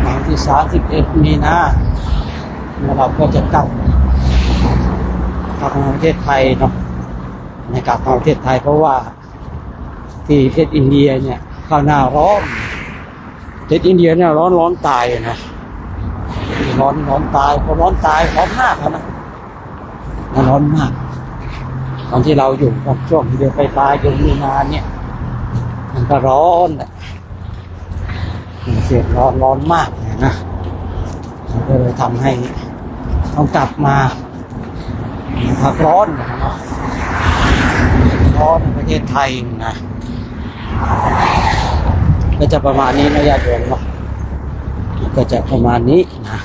วันที่31 มีนาแล้วเราก็จะกลับมาประเทศไทยเนาะกลับมาประเทศไทยเพราะว่าที่ประเทศอินเดียเนี่ยเข้าหน้าร้อนประเทศอินเดียเนี่ยร้อนตายนะร้อนตายพอร้อนตายร้อนมากนะร้อนมากตอนที่เราอยู่กับช่วงเดือนปลายเดือนมีนาเนี่ยมันก็ร้อนแหละเสียร้อนมากนะก็เลยทำให้ต้องกลับมาพักร้อนนะร้อนในประเทศไทยนะก็จะประมาณนี้นะญาติโยมเนาะก็จะประมาณนี้นะ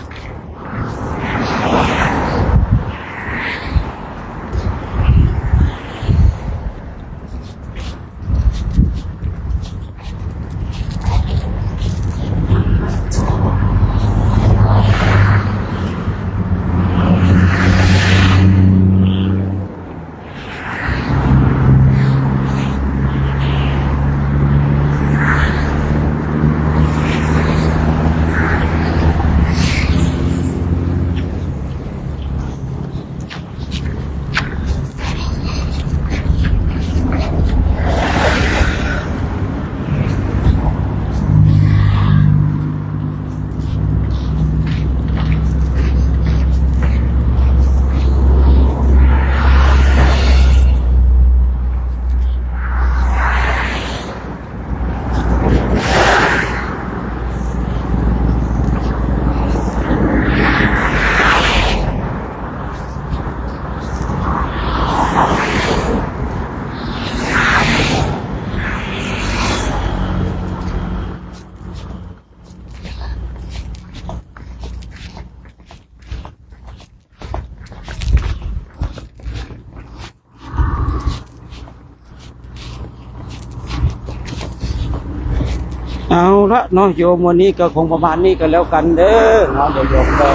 เอาละเนาะโยมวันนี้ก็คงประมาณนี้ก็แล้วกันเด้อเนาะเดี๋ยวโยมก็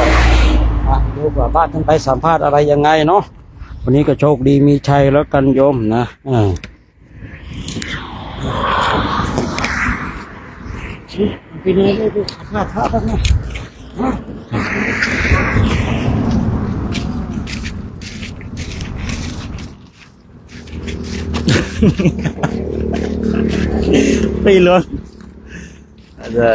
ดูว่าบ้านท่านไปสัมภาษณ์อะไรยังไงเนาะวันนี้ก็โชคดีมีชัยแล้วกันโยมนะปีนี้ได้ดูสัมภาษณ์พระบ้างนะไปเลยada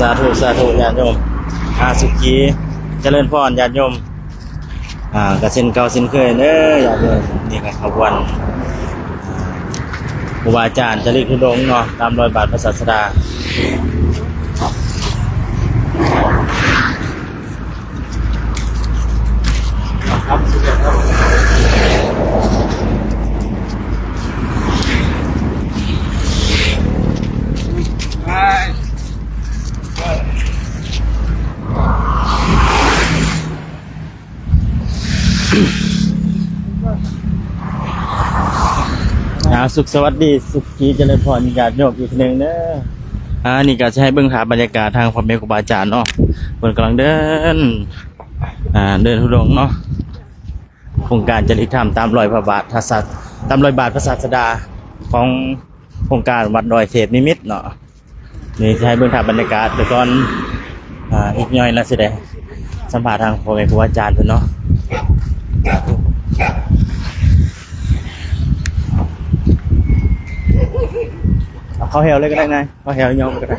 สาธุญาติโยมสุขีเจริญพรญาติโยมกระสินเก่าสินเคยเด้อญาติโยมนี่ก็ขบวนครูบาอาจารย์จริกทุดงเนาะตามรอยบาทพระศาสดาครับสุดยอดครับสุขสวัสดีสุขีเจริญพรญาติโยมอีกหนึ่งเด้อนี่ก็จะให้เบิ่งหาบรรยากาศทางพ่อแม่ครูบาอาจารย์เนาะเพิ่นกำลังเดินทุดงค์เนาะโครงการจริยธรรมตามรอยพระบาทพระศาสดาของโครงการวัดดอยเทพนิมิตรเนาะนี่จะให้เบิ่งหาบรรยากาศแต่ก่อนอีกหน่อยแล้วสิได้สัมภาษณ์ทางพ่อแม่ครูบาอาจารย์เพิ่นเนาะเขาแหวเลยก็ได้ไงเขาแหวยอมก็ได้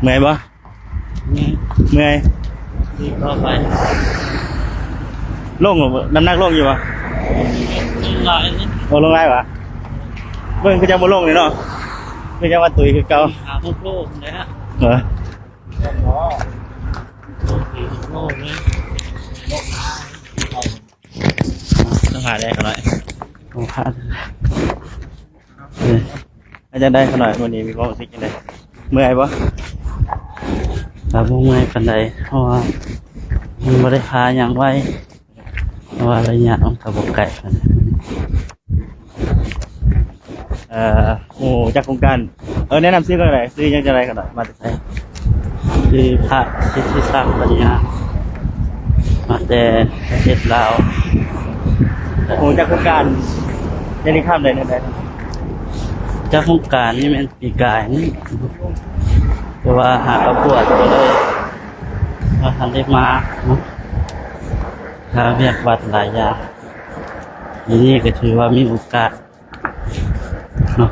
เมื่อยปะ เมื่อย ที่เข้าไป ลงน้ำหนักลงอยู่ปะ หลายนิด โอ้ลงไรวะเบิ่งก็จะบ่ลงเลยเนาะก็จะว่าตุยคือเก่า หาพวกโลกนะฮะ เหรอ โลกเลย ต้องหาได้เขาหน่อย โอ้พลาด อาจารย์ได้เขาหน่อยวันนี้มีความรู้สึกยังไงเมื่อยปะ ครับพวกเมื่อยปันใดเพราะว่ามันไม่ได้พาอย่างไว้เพราะว่าระยะมันกับบกไก่กัน โอ้จากโครงการแนะนำซื้อกันอะไรซื้อยังจะอะไรกันหน่อยมาติดใจ คือพระที่สร้างปัญญามาแต่ประเทศลาว โอ้จากโครงการได้รีข้ามเลยได้ เจ้าโครงการนี่มันปีกายนี่แต่ว่าหากระบวดก็เลยว่าทันได้มาเนาะถ้าเรียกวัดหลายอย่างทีนี้ก็ถือว่ามีโอกาสเนาะ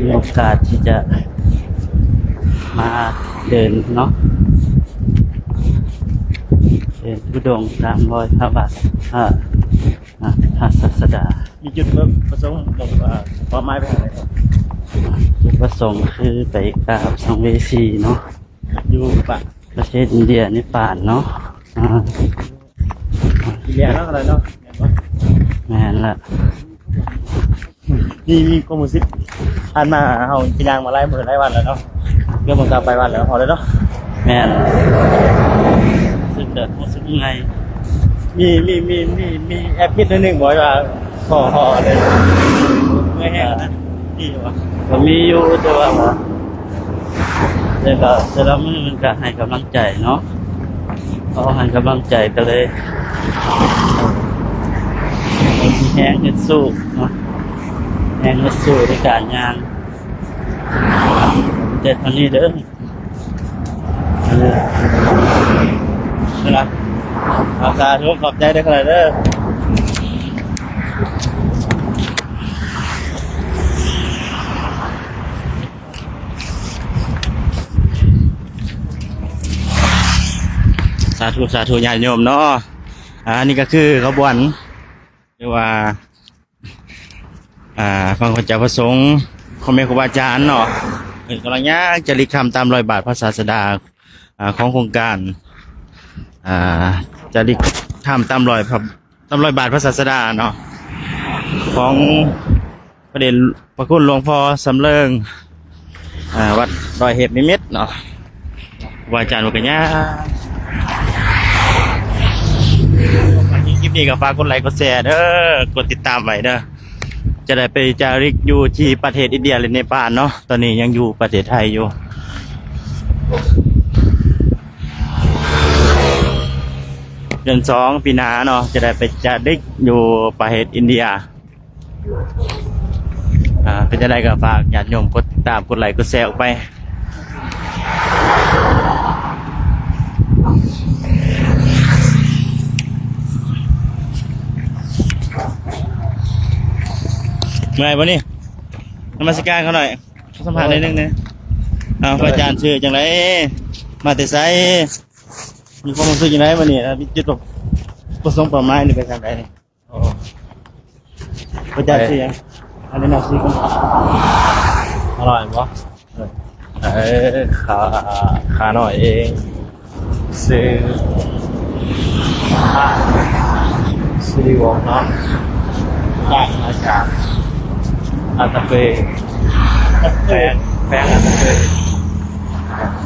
มีโอกาสที่จะมาเดินเนาะเดินทุดงค์ตามรอยพระบาทพระศาสดา มีจุดประสงค์ลงความหมายไปทางไหนครับ จุดประสงค์คือไปกราบสังเวสีเนาะ อยู่ปะ ประเทศอินเดียนิป่านเนาะ อีเลียแล้วอะไรเนาะ แม่นละ มีความรู้สึกผ่านมาเฮากินยางมาไล่มือไล่วันแล้วเนาะเรื่องผมกลับไปวันแล้วพอแล้วเนาะ แม่นซึ่งเดินรู้สึกยังไง มีแอปคิดนิดนึงบอกว่าพอเลยเมื่อยแห้งนะนี่วะ ก็มีอยู่แต่ว่าแต่ละมือมันก็ให้กำลังใจเนาะพอให้กำลังใจก็เลยมีแห้งขึ้นสู้เนาะแห้งขึ้นสู้ในการงานเด็ดวันนี้เด้อ นะครับขอบคุณทุกขอบใจด้วยครับเด้อสาธุญาติโยมเนาะนี่ก็คือขบวนเรียกว่าฟังพระเจ้าประสงค์ของแม่ครูบาอาจารย์เนาะเป็นกำลังยากจริกคำตามรอยบาทพระศาสดาของโครงการจริกคำตามรอยบาทพระศาสดาเนาะของประเด็นพระคุณหลวงพ่อสำเริงวัดดอยเห็บนิมิตรเนาะครูบาอาจารย์บอกกันยากคลิปนี้ก็ฝากกดไลค์กดแชร์เด้อกดติดตามไว้เด้อจะได้ไปจาริกอยู่ที่ประเทศอินเดียหรือเนปาลเนาะตอนนี้ยังอยู่ประเทศไทยอยู่เดือน2 ปีหน้าเนาะจะได้ไปจาริกอยู่ประเทศอินเดียเป็นจะได้ก็ฝากญาติโยมกดติดตามกดไลค์กดแชร์ออกไปเมื่อยปะนี่นมัสการเขาหน่อยสัมผัสนิดนึงนะพระอาจารย์ชื่อจังไรมาแต่ไซมีความรู้สึกยังไงวันนี้มีจุดประสงค์เป้าหมายนี่ไปทางไหนนี่พระอาจารย์ชื่อยังอันนี้น่าชื่อกัน อร่อยปะขาหน่อยเองซื้อผ้าซิริวงเนาะจากมาจากอัตตะเปแฟงอัตตะเป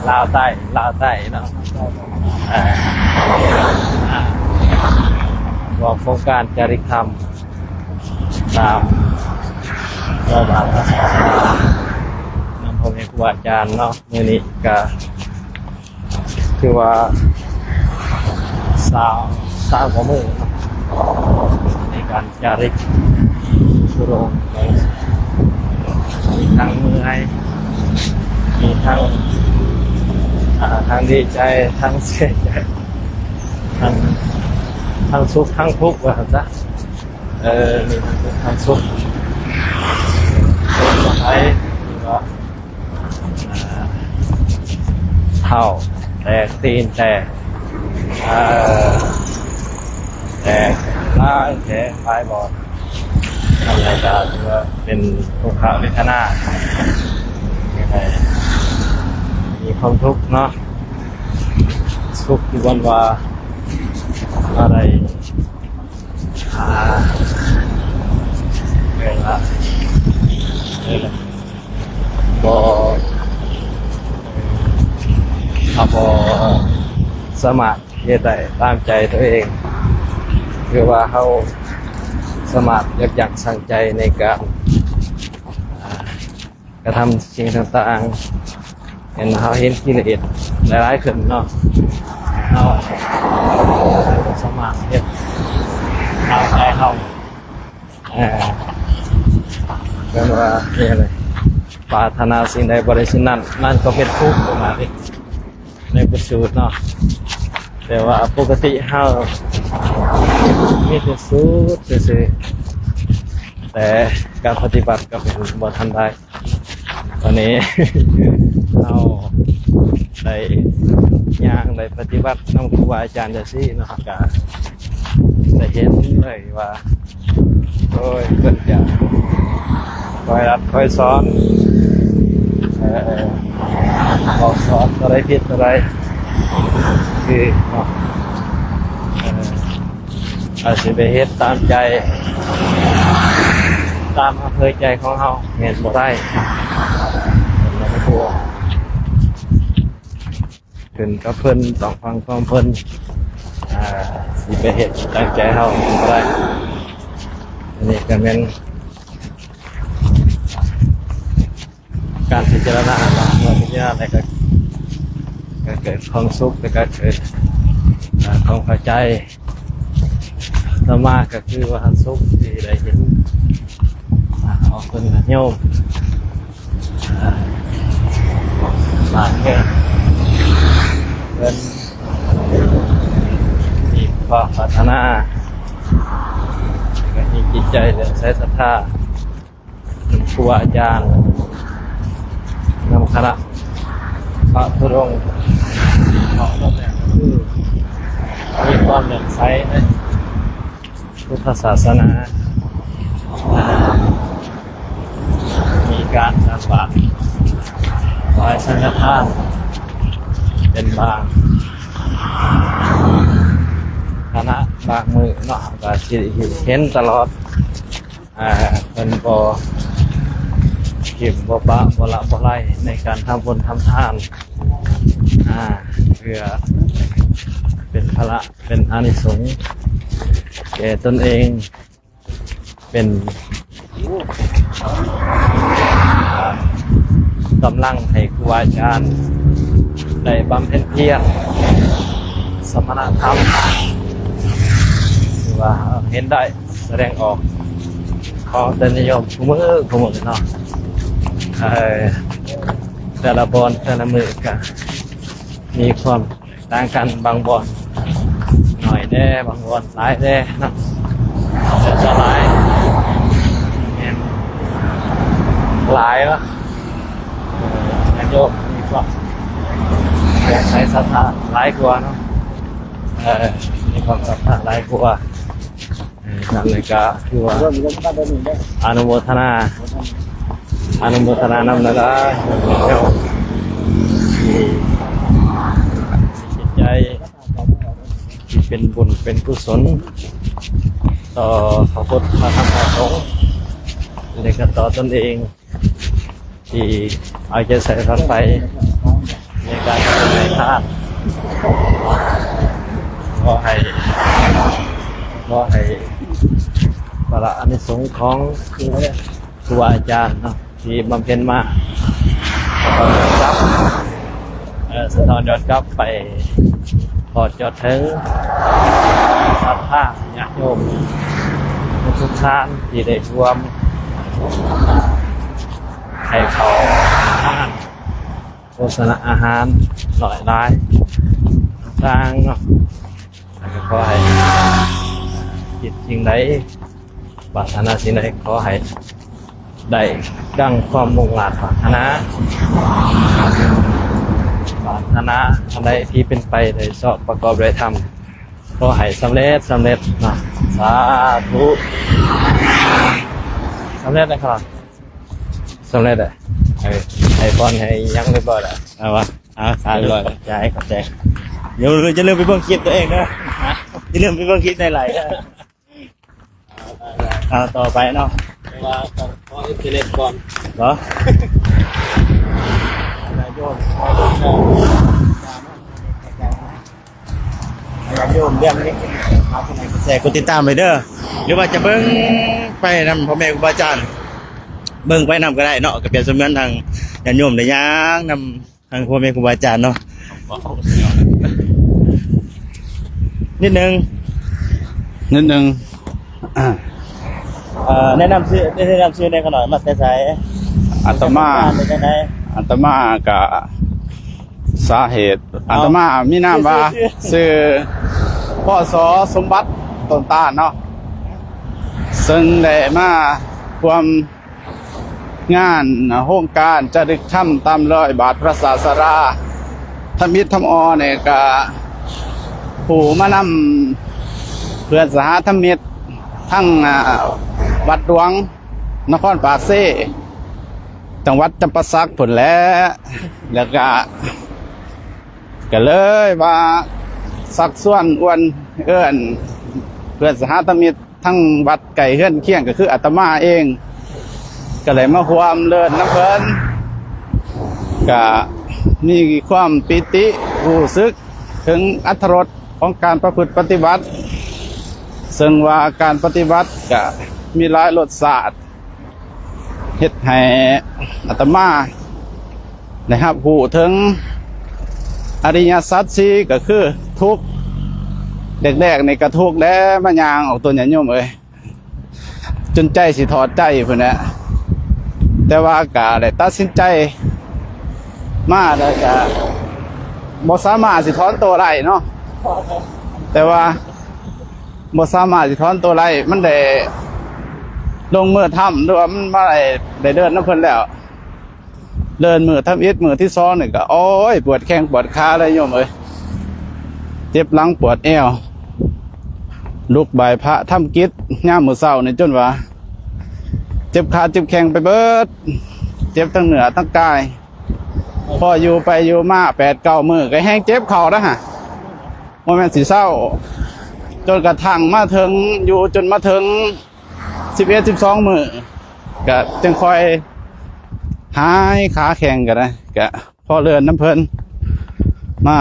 ลาวใต้เนาะบอกโครงการจาริกธรรมตามรอบานภาษาสนานำพ่อแม่ครูอาจารย์เนาะมื้อนี้ก็คือว่าสาวของมือเนาะในการจาริกชุโรงมีทั้งมือให้มีทั้งดีใจทั้งเสียใจทั้งสุขทั้งทุกข์ว่าซะมีทั้งทุกข์ทั้งสุขใช้ก็เท่าแท แตกตีนแตกแตกล้างแผลคลายบอดทำรายการถือว่าเป็นทุกขเวทนามีความทุกข์เนาะทุกข์ที่วันว่าอะไรเวลาบอสมัครเฮ็ดได้ตามใจตัวเองคือว่าเขาสมัครอยากสั่งใจในการกระทำสิ่งต่างๆเห็นเขาเห็นกิเลสหลายๆขึ้นเนาะเขาสมัครเฮ็ดตามใจเขาเป็นว่านี่อะไรปรารถนาสิ่งใดบริสุทธิ์นั้นนั่นก็เป็นทุกข์ประมาณนี้ในบทสูตรเนาะแต่ว่าปกติเฮามีแต่สูตรซื่อๆแต่การปฏิบัติก็เป็นบ่ทันได้วันนี้ เราได้ย่างได้ปฏิบัตินำครูบาอาจารย์จังซี่เนาะก็ได้เห็นเลยว่าโอ้ยเพิ่นจะคอยรับคอยสอนบอกสอนอะไรผิดอะไรคืออาจจะไปเฮ็ดตามใจตามอำเภอใจของเราเห็นบ่ได้เราไม่กลัวขึ้นกับเพิ่นต้องฟังความเพิ่นสิไปเฮ็ดตามใจเราบ่ได้อันนี้ก็เป็นการพิจารณาเมื่อพิจารณาอะไรก็เกิดความสุขแล้วก็เกิดความเข้าใจต่อมาก็คือว่าสุขที่ได้เห็นเอาคนโยมมาแค่เงินมีความปรารถนาก็มีจิตใจเรื่องใช้ศรัทธาครูอาจารย์นำคณะพระธุดงค์ของเราเนี่ยคือมีความเลื่อมใสในพุทธศาสนามีการทำบาตรถวายสังฆทานเป็นบางคณะบางมือเนาะก็เห็นตลอดเป็นบ่เก็บบ่ปะบ่ละบ่ไล่ในการทำบุญทำทานเพื่อเป็นพละเป็นอานิสงส์แก่ตนเองเป็นกำลังให้ครูอาจารย์ได้บำเพ็ญเพียรสมณธรรมคือว่าเห็นได้แสดงออกของตนนิยมทุกมือเนาะแต่ละบอลแต่ละมือก็มีความต่างกันบางบอลหน่อยแน่บางบอลหลายแน่นะแต่จะหลายหลายวะนายกมีความอยากใช้ศรัทธาหลายกว่าเนาะมีความศรัทธาหลายกว่านั่นเลยก็คือว่าอนุโมทนานำนะครับมีจิตใจที่เป็นบุญเป็นกุศลต่อพระพุทธพระธรรมพระสงฆ์และก็ต่อตนเองที่เอาใจใส่ฝันไปในการทำในทานก็ให้พระอานิสงส์ของครูอาจารย์เนาะที่บำเพ็ญมาสะท้อนย้อนกลับไปพอจอดถึงศรัทธาญาติโยมทุกท่านที่ได้รวมให้เขาทานโฆษณาอาหารหน่อยร้ายสร้างเนาะแล้วก็ขอให้จิตสิ่งใดปรารถนาสิ่งใดขอให้ได้ดังความมุ่งหมายปรารถนา ปรารถนาอะไรที่เป็นไปในชอบประกอบด้วยธรรมขอให้สำเร็จเนาะสาธุสำเร็จนะครับสำเร็จให้พรให้ยังเรียบร้อยแล้ว เอาวะเอาสาธุขอบใจขอบใจเดี๋ยวจะเริ่มไปเบิ่งคลิปตัวเองนะจะเริ่มไปเบิ่งคลิปในไหลน์นะเอาต่อไปเนาะ ว่าขออินเทอร์เน็ตก่อน เหรอน ายโยม อยากโยมเรื่องนี้เอาคนไหนก็แชร์กดติดตามไปเด้อหรือว่าจะเบิ่งไปนำพ่อแม่ครูบาอาจารย์เบิ่งไปนำก็ได้เนาะก็เปรียบเสมือนทางญาติโยมได้ย่างนำทางพ่อแม่ครูบาอาจารย์เนาะนิดนึง แนะนำชื่อในขนมมาแต่ไส อาตมา เป็นจังได อาตมากับสาเหตุอาตมามีนามว่าชื่อพ่อสอสมบัติต้นตาลเนาะซึ่งได้มาความงานโครงการจารึกถ้ำตามรอยบาทพระศาสดาธรรมิตรธรรมอเนี่ยก็ผู้มานำเพื่อนสหธรรมิตรทั้งวัดหลวงนครปากเซ่จังหวัดจำปาสักผลแล้วก็เลยว่าสักส่วนอ้วนเอื้อนเพื่อนสหธรรมิตรทั้งวัดไก่เฮือนเคียงก็คืออาตมาเองก็เลยมาความเลิศน้ำเพลินก็มีความปิติรู้สึกถึงอรรถรสของการประพฤติปฏิบัติซึ่งว่าการปฏิบัติก็มีหลายรสชาติเฮ็ดให้อาตมานะครับผู้ถึงอริยสัจสี่ก็คือทุกข์แรกๆในกระทุกข์แล้วมายางออกตัวญาติโยมเอ้ยจนใจสิถอดใจพุ่นน่ะแต่ว่าก็ได้ตัดสินใจมาแล้วก็บ่สามารถสิถอนตัวได้เนาะแต่ว่าบ่สามารถสิถอนตัวได้มันได้ลงมือทำด้วยว่ามันมาได้เดินน้ำเพิ่นแล้วเดินมือทำอิฐมือที่ซ้อนนี่ก็โอ้ยปวดแข้งปวดขาเลยโยมเอ้ยเจ็บหลังปวดเอวลุกบ่ายพระทำกิจย่ามมื้อเช้านี่จนว่าเจ็บขาเจ็บแข้งไปเบิดเจ็บทั้งเหนือทั้งกายพออยู่ไปอยู่มา8-9 มื้อก็แห้งเจ็บเข่าแล้วฮะบ่แม่นสิเศร้าจนกระทั่งมาถึงอยู่จนมาถึง11-12 มื้อก็จึงค่อยหายขาแข็งกันนะก็พอเลื่อนน้ำเพลินมา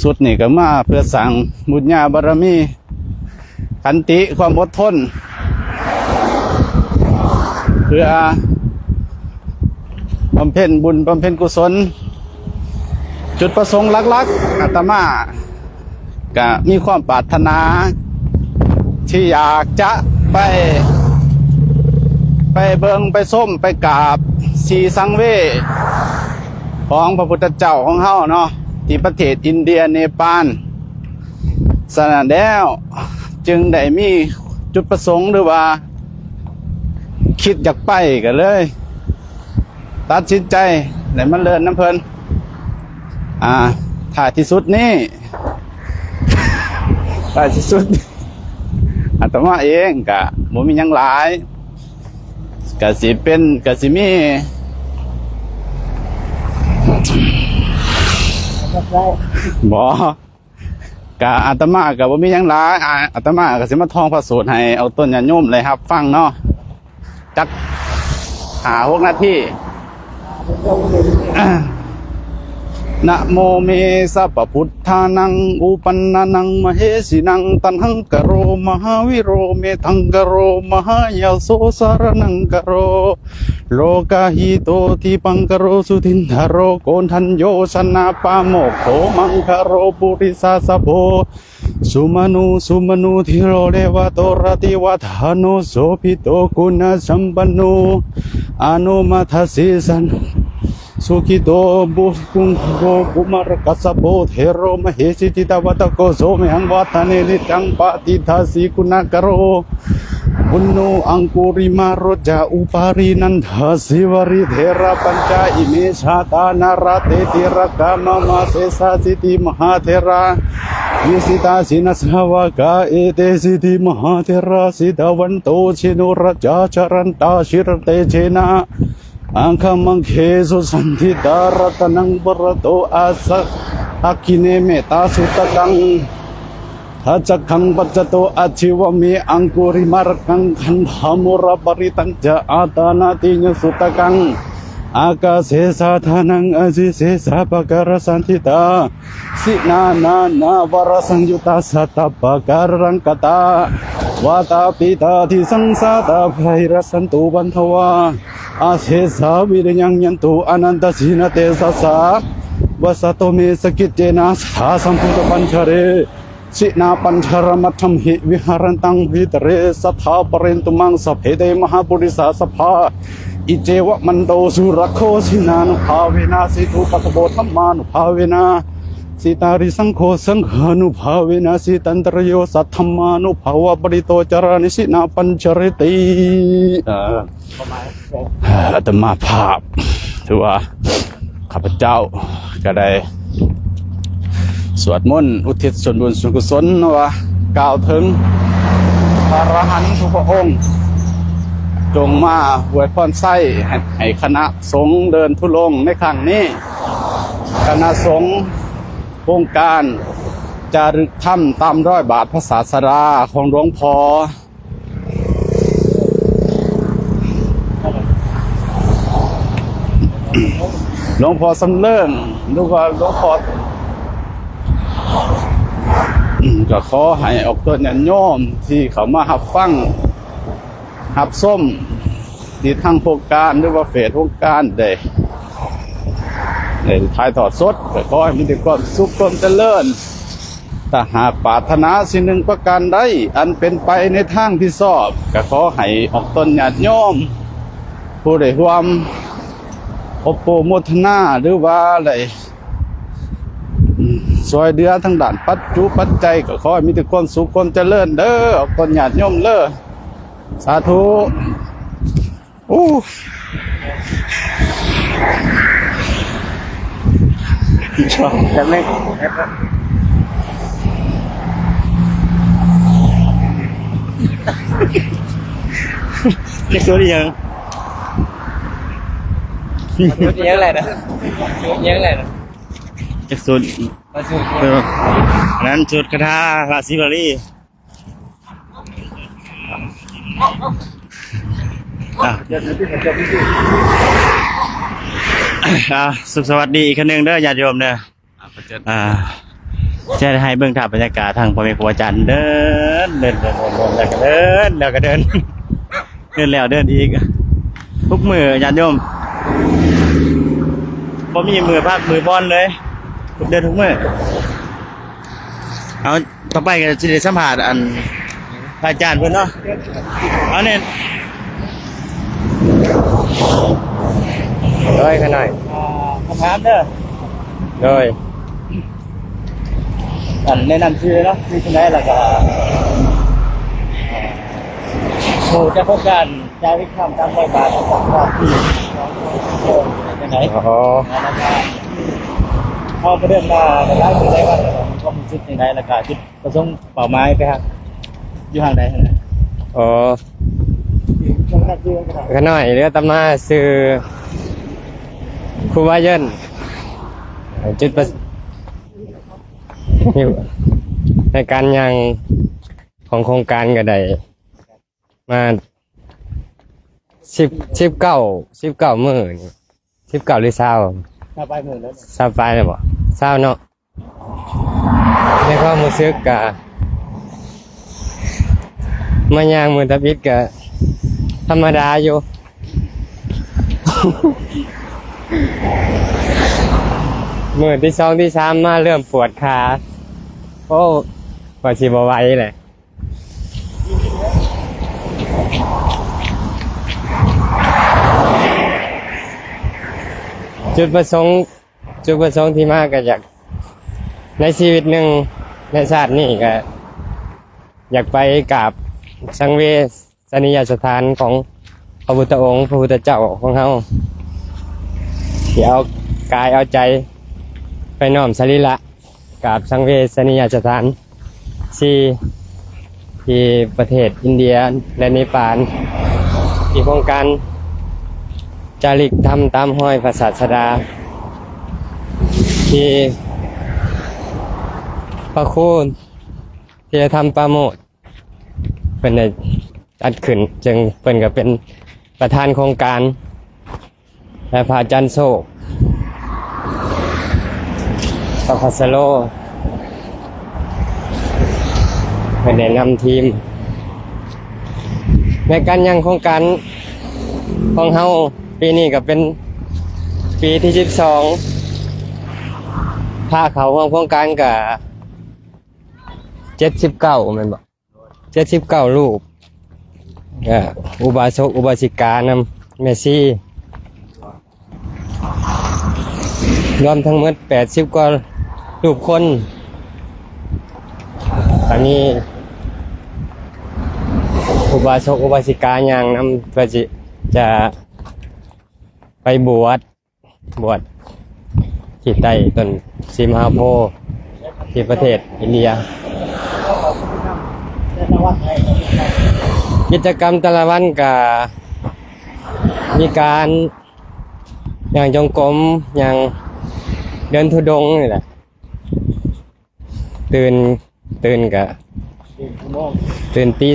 สุดนี่ก็มาเพื่อสั่งบุญญาบารมีขันติความอดทนเพื่อบำเพ็ญบุญบำเพ็ญกุศลจุดประสงค์หลักๆอาตมาก็มีความปรารถนาที่อยากจะไปเบิงไปส้มไปกราบสีสังเวชของพระพุทธเจ้าของเฮาเนาะที่ประเทศอินเดียเนปาลฉะนั้นแล้วจึงได้มีจุดประสงค์หรือว่าคิดอยากไปกันเลยตัดสินใจได้มาเลินน้ำเพลินถ่ายที่สุดนี่ถ่ายที่สุดอาตมาเองกะบ่มีหยังหลายกะสิมีบ่กะอาตมากะบ่มีหยังหลายอาตมาก็สิมาท่องพระสูตรให้เอาต้นญาติโยมเลยครับฟังเนาะจัก5-6 นาทีนะโมเมสัพพุทธานังอุปันนานังมเหสินังตันหังกโรมหาวิโรเมทังกโรมหายาโสสารนังกโรโลกาหิโตทิปังกโรสุทินทโรโกนทันโยชนะปาโมกโขมังคโรปุริสาสโพสุมนุทิโรเรวะโตรติวัฏานุโสภิโตกุณสัมปันโนอนุมัทสิสันสุขิโตบุคุงโกกุมารกัสสะโพเทโรมเหสิจิตวัตโกโสเมหังวัฏเนนิจังปฏิทัสสิกุณกโร อุณโนอังกุริมาโรจาอุปารินันทาสิวริเทระปัญจาอิเมชาตานาราเตติระกามมาเสสาสิติมหาเทราวิสิตาสินัสวากาเอเตสิติมหาเทราสิตาวันโตชินุรจาจรันตาชิรเตเจนะอังคมังเคสุสันติดารตนังบรโตอาสักอาคิเนเมตาสุตตังทัจขังปัจจโตอาชิวเมอังกุริมารกังขันธามุระปริตังจะอาตานาติญสุตกังอากาเสสาธานังอจิเสสาปการสันติตาสินานานาวรสังยุตาสัตตปการังกตาวาตาปิตาทิสังสาตาไพรสันตุบันทวาอาเสสาวิริยังยันตุอนันตสินเตสสาวสโตเมสกิจเจนะสาสัมพุทธปัญชเรสินาปัญชรมัทธมหิวิหารันตังวิตเรสัทธาปเรนตุมังสเพเดมหาปุริสาสภาอิเจวะมันโดสุรโคสินานุภาเวนะสิทุปัสสโบธรรมานุภาเวนะสิตาริสังโฆสังฆานุภาเวนะสิตันตรโยสัทธรรมานุภาวะปริโตจารานิสินาปัญชริติอาตมาภาพถือว่าข้าพเจ้าก็ได้สวดมนต์อุทิศส่วนบุญส่วนกุศลว่ากล่าวถึงพระอรหันต์ทุกพระองค์จงมาอวยพรไส้ให้คณะสงฆ์เดินทุลงในครั้งนี้คณะสงฆ์โครงการจารึกถ้ำตามร้อยบาทพระศาสดาของหลวงพ่อสำเริงหรือว่าหลวงพ่อก็ขอให้ออกตัวญาติโยมที่เขามาหับฟังหับส้มที่ทางโครงการหรือว่าเฟสโครงการได้ถ่ายทอดสดก็ขอให้มีแต่ความสุขความเจริญถ้าหากปรารถนาสิ่งหนึ่งประการใดอันเป็นไปในทางที่ชอบก็ขอให้ออกตนญาติโยมผู้ใดร่วมอบโปโมทนาหรือว่าอะไรซอยเดือทั้งด่านปัจจุปัจจัยก็ขอให้มีแต่ความสุขความเจริญเด้อออกตนญาติโยมเด้อสาธุชอบจังเลยเด็กตัวนี้ยัง ยังอะไรนะยังอะไรนะ เด็กสุดนั้นจุดคาถาราศีบาลีสุขสวัสดีอีกครั้งหนึ่งเด้อญาติโยมเด้อจะให้เบิ่งภาพบรรยากาศทางพระเมรุอาจารย์เดินแล้วก็เดินแล้วแล้วเดินอีกทุกมือญาติโยมบ่มีมือภาคมือบอลเลยเดินทุกมือเอาต่อไปก็จะได้สัมภาษณ์อันพระอาจารย์เพิ่นเนาะเอาเนี่ยด้วยขนาดคำถามเด้อ ด้วย อันแนะนำชื่อเนาะชื่อที่ไหนแล้วก็โหจะพบกันจาริกธรรมตามร้อยบาทของวัดที่ที่ไหนอ๋อพอไปเดินมาในร้านคือได้ว่าก็มีชุดที่ไหนแล้วก็ชุดประสงค์เป่าไม้ไปครับอยู่ห่างใดห่างไหน อ๋อขนาดเรือตำนาซื้อครูบาเยินจุดประในการยังของโครงการก็ได้มา19มื้อนี่19หรือ20ถ้าไปหมื่นแล้ว 20ไปเลยบ่20เนาะในความรู้สึกก็มาย่างมือตะบิดก็ธรรมดาอยู่ มือที่2ที่3มาเริ่มปวดขาโอ้กว่าสิบ่ไหวเลยจุดประสงค์ที่มาก็อยากในชีวิตหนึ่งในชาตินี้ก็อยากไปกราบสังเว สนียสถานของพระพุทธองค์พระพุทธเจ้าของเราที่เอากายเอาใจไปน้อมสรีระกับสังเวชนียสถานที่ประเทศอินเดียและเนปาลที่โครงการจาริกธรรมตามห้อยพระศาสดาที่พระครูที่จะทำประโมทเป็นได้จัดขึ้นจึงเป็นก็เป็นประธานโครงการและพระอาจารย์โศกพระพัสโลเป็นได้นำทีมในการยังโครงการของเฮาปีนี้ก็เป็นปีที่12ถ้าเขาของโครงการก็79แม่นบ่79รูปอุบาสกอุบาสิกานำแม่ชีรวมทั้งหมด80กว่ารูปคนตอนนี้อุบาสกอุบาสิกาอย่างนำเพื่อจะไปบวชที่ใต้ต้นสีมหาโพธิ์ที่ประเทศอินเดียกิจกรรมแต่ละวันก็มีการอย่างจงกรมอย่างเดินธุดงค์นี่แหละตื่นก็ตื่นตี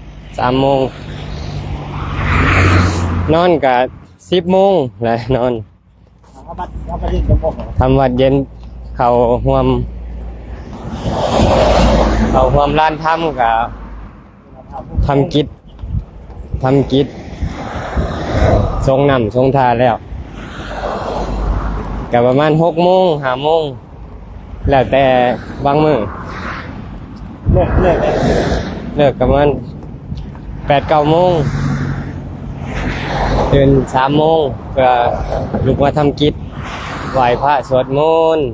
3 โมงนอนก็10 โมงแหละนอนทำวัดเย็นเข้าห่วมร้านทำกับทำกิจทรงนำทรงทาแล้วกับประมาณ6 โมง 5 โมงแล้วแต่บางมื้อเลิกประมาณ8-9 โมงตื่น3 โมงเพื่อลุกมาทำกิจไหว้พระสวดมนต์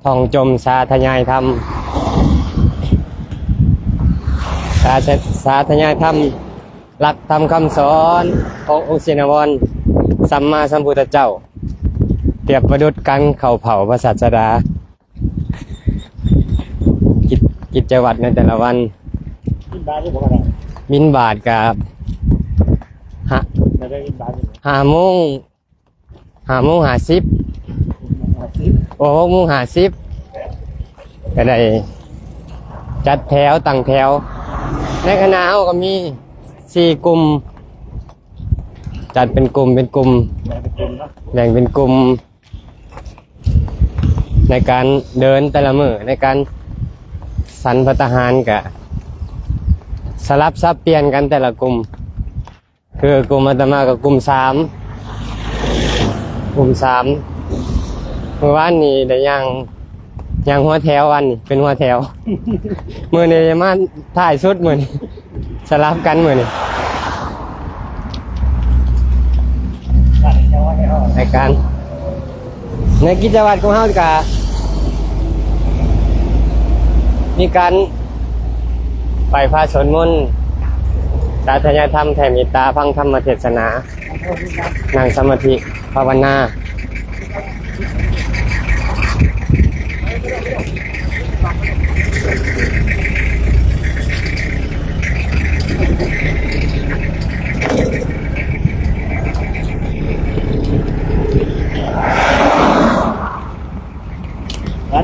ท่องจมสาธยายธรรมสาธยายธรรมหลักธรรมคำสอนขององค์ศินวรสัมมาสัมพุทธเจ้าเปรียบประดุจกันเข้าเผาพระศาสดากิจวัตรในแต่ละวันบิณฑบาตกับ5 โมง 50 6 โมง 50ก็ได้จัดแถวตั้งแถวในคณะเราก็มี4 กลุ่มจัดเป็นกลุ่มแบ่งเป็นกลุ่มในการเดินแต่ละมื้อในการสันภัตตาหารก็สลับซับเปลี่ยนกันแต่ละกลุ่มคือกลุ่มอาตมากับกลุ่ม3เมื่อวานนี้ได้ยังหัวแถววันนี้เป็นหัวแถว มื้อนี้จะมาถ่ายชุดมื้อนี้สลับกันมื้อนี้ในการในกิจวัตรของเฮาก็มีการไปพระสวดมนต์สาธยายธรรมแผ่เมตตาฟังธรรมเทศนานั่งสมาธิภาวนา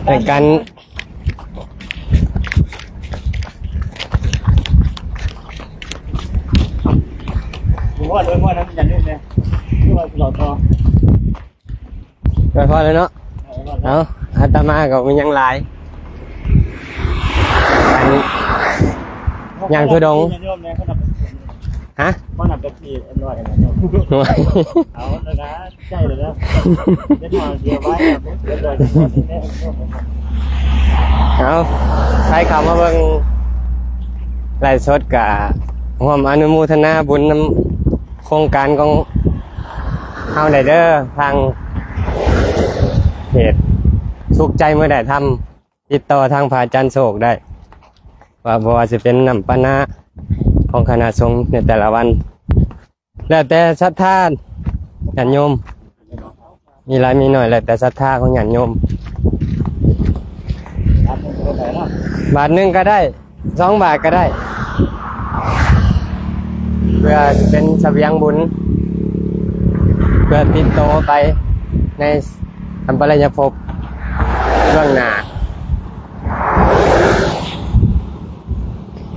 ในการว่าด้วยว่านั้นอย่างนี้เนี่ยที่ว่าหล่อทอ ไปพอเลยเนาะเอาอาตมาก็มันยังหลายอย่างทุดงฮะ เขาหนักกะทิอร่อยนะเอาเลยนะใช่เลยนะเด็ดมาเดียวไว้เด็ดเลยเอาใช้คำมาเบิ่งไลฟ์สดกับร่วมอนุโมทนาบุญนำโครงการของเฮาได้เด้อทางเพจสุขใจเมื่อได้ทำติดต่อทางพระอาจารย์โศกได้ว่าสิเป็นน้ำปานะ ของคณะสงฆ์ในแต่ละวัน แล้วแต่ศรัทธาญาติโยมมีหลายมีน้อยแล้วแต่ศรัทธาของญาติโยมบาทหนึ่งก็ได้2 บาทก็ได้ เพื่อเป็นเสบียงบุญเพื่อติดโตไปในอัมปรายภพเบื้องหน้า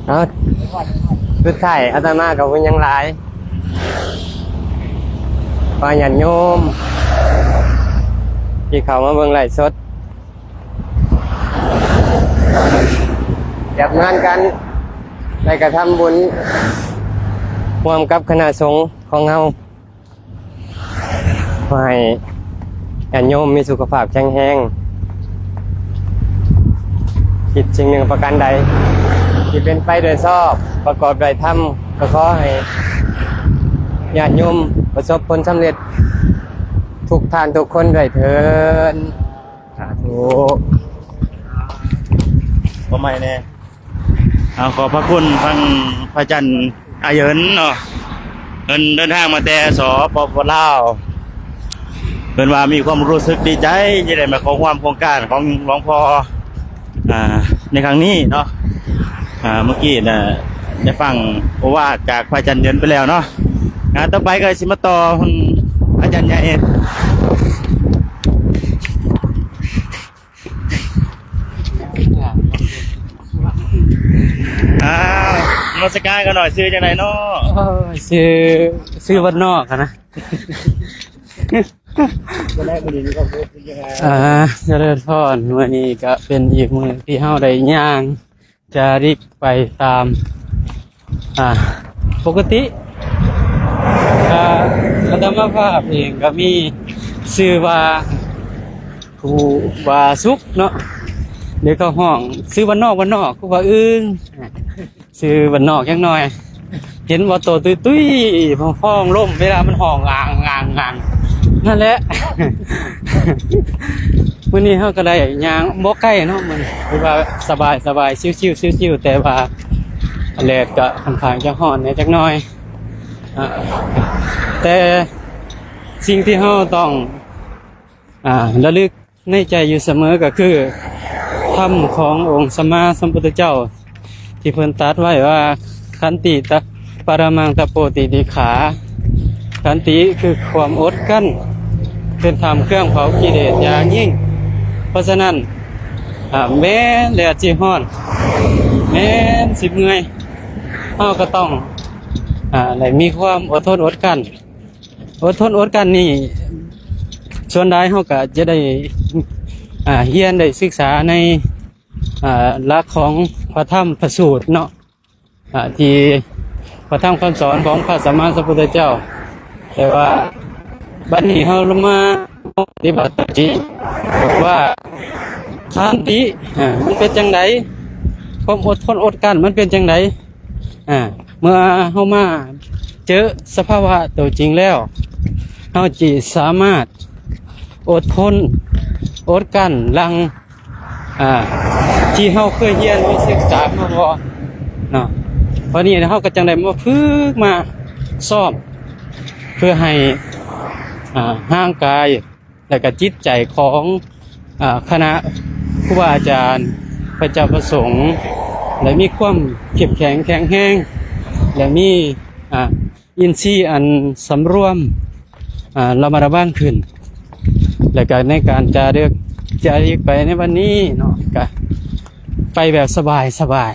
เอาสุดท้ายอาตมากับคุณยังหลายขอญาติโยมที่เขามาเบิ่งไลฟ์สดจับงานกันได้กระทำบุญร่วมกับคณะสงฆ์ของเราขอให้ญาติโยมมีสุขภาพแข็งแรงคิดสิ่งหนึ่งประการใดที่เป็นไปโดยชอบประกอบโดยธรรมก็ขอให้ญาติโยมประสบผลสำเร็จทุกท่านทุกคนด้วยเถิดสาธุ ก็ไม่แน่เอาขอบพระคุณทางพระอาจารย์อาเยินเนาะเดินทางมาแต่สปปลาวเป็นว่ามีความรู้สึกดีใจที่ได้มาเข้าร่วมโครงการของหลวงพ่อในครั้งนี้เนาะเมื่อกี้น่ะได้ฟังโอวาทจากพระอาจารย์เยินไปแล้วเนาะงานต่อไปก็สิมาต่ออาจารย์ใหญ่นมัสการกันหน่อยซื้อจังไหนเนาะ ซื้อวันนอกนะเจริญพรวันนี้ก็เป็นอีกมื้อที่เฮาได้ย่างจาริกไปตามปกติอาตมาภาพเองก็มีชื่อว่าครูบาสุกเนาะเดี๋ยวเขาห้องซื้อวันนอกครูบาอึ้งซื้อวันนอกยังน้อยเห็นว่าโตตุ้ยๆฟ้องล่มเวลามันห้องงางนั่นแหละ มื้อนี้เฮาก็ได้ย่างบ่ใกล้เนาะมันคือว่าสบายชิวๆแต่ว่าแดดก็ค่อนข้างจะร้อนจักหน่อยแต่สิ่งที่เฮาต้องระลึกในใจอยู่เสมอก็คือธรรมขององค์สัมมาสัมพุทธเจ้าที่เพิ่นตรัสไว้ว่าขันติตะปรมังตะโปติติขาขันติคือความอดกั้นเป็นธรรมเครื่องเผากิเลสอย่างยิ่งเพราะฉะนั้นแม้แดดสิร้อนแม้สิเมื่อยเฮาก็ต้องได้มีความอดทนอดกั้นนี่ส่วนใดเฮาก็จะได้เรียนได้ศึกษาในหลักของพระธรรมพระสูตรเนาะที่พระธรรมคำสอนของพระสัมมาสัมพุทธเจ้าแต่ว่าบัดนี้เฮาลงมาปฏิบัติจริงบอกว่าขันติมันเป็นจังไดความอดทนอดกั้นมันเป็นจังไดเมื่อเฮามาเจอสภาวะตัวจริงแล้วเฮาจิสามารถอดทนอดกั้นลังที่เฮาเคยเรียนศึกษามาบ่เนาะเพราะนี้เฮาก็จังได้มาฝึกมาซ้อมเพื่อให้ร่างกายและก็จิตใจของคณะครูบาอาจารย์พระเจ้าประสงค์และมีความเข้มแข็งแข็งแรงและมีอินทรีย์อันสำรวมระมัดระวังขึ้นและก็ในการจาริกไปในวันนี้เนาะก็ไปแบบสบาย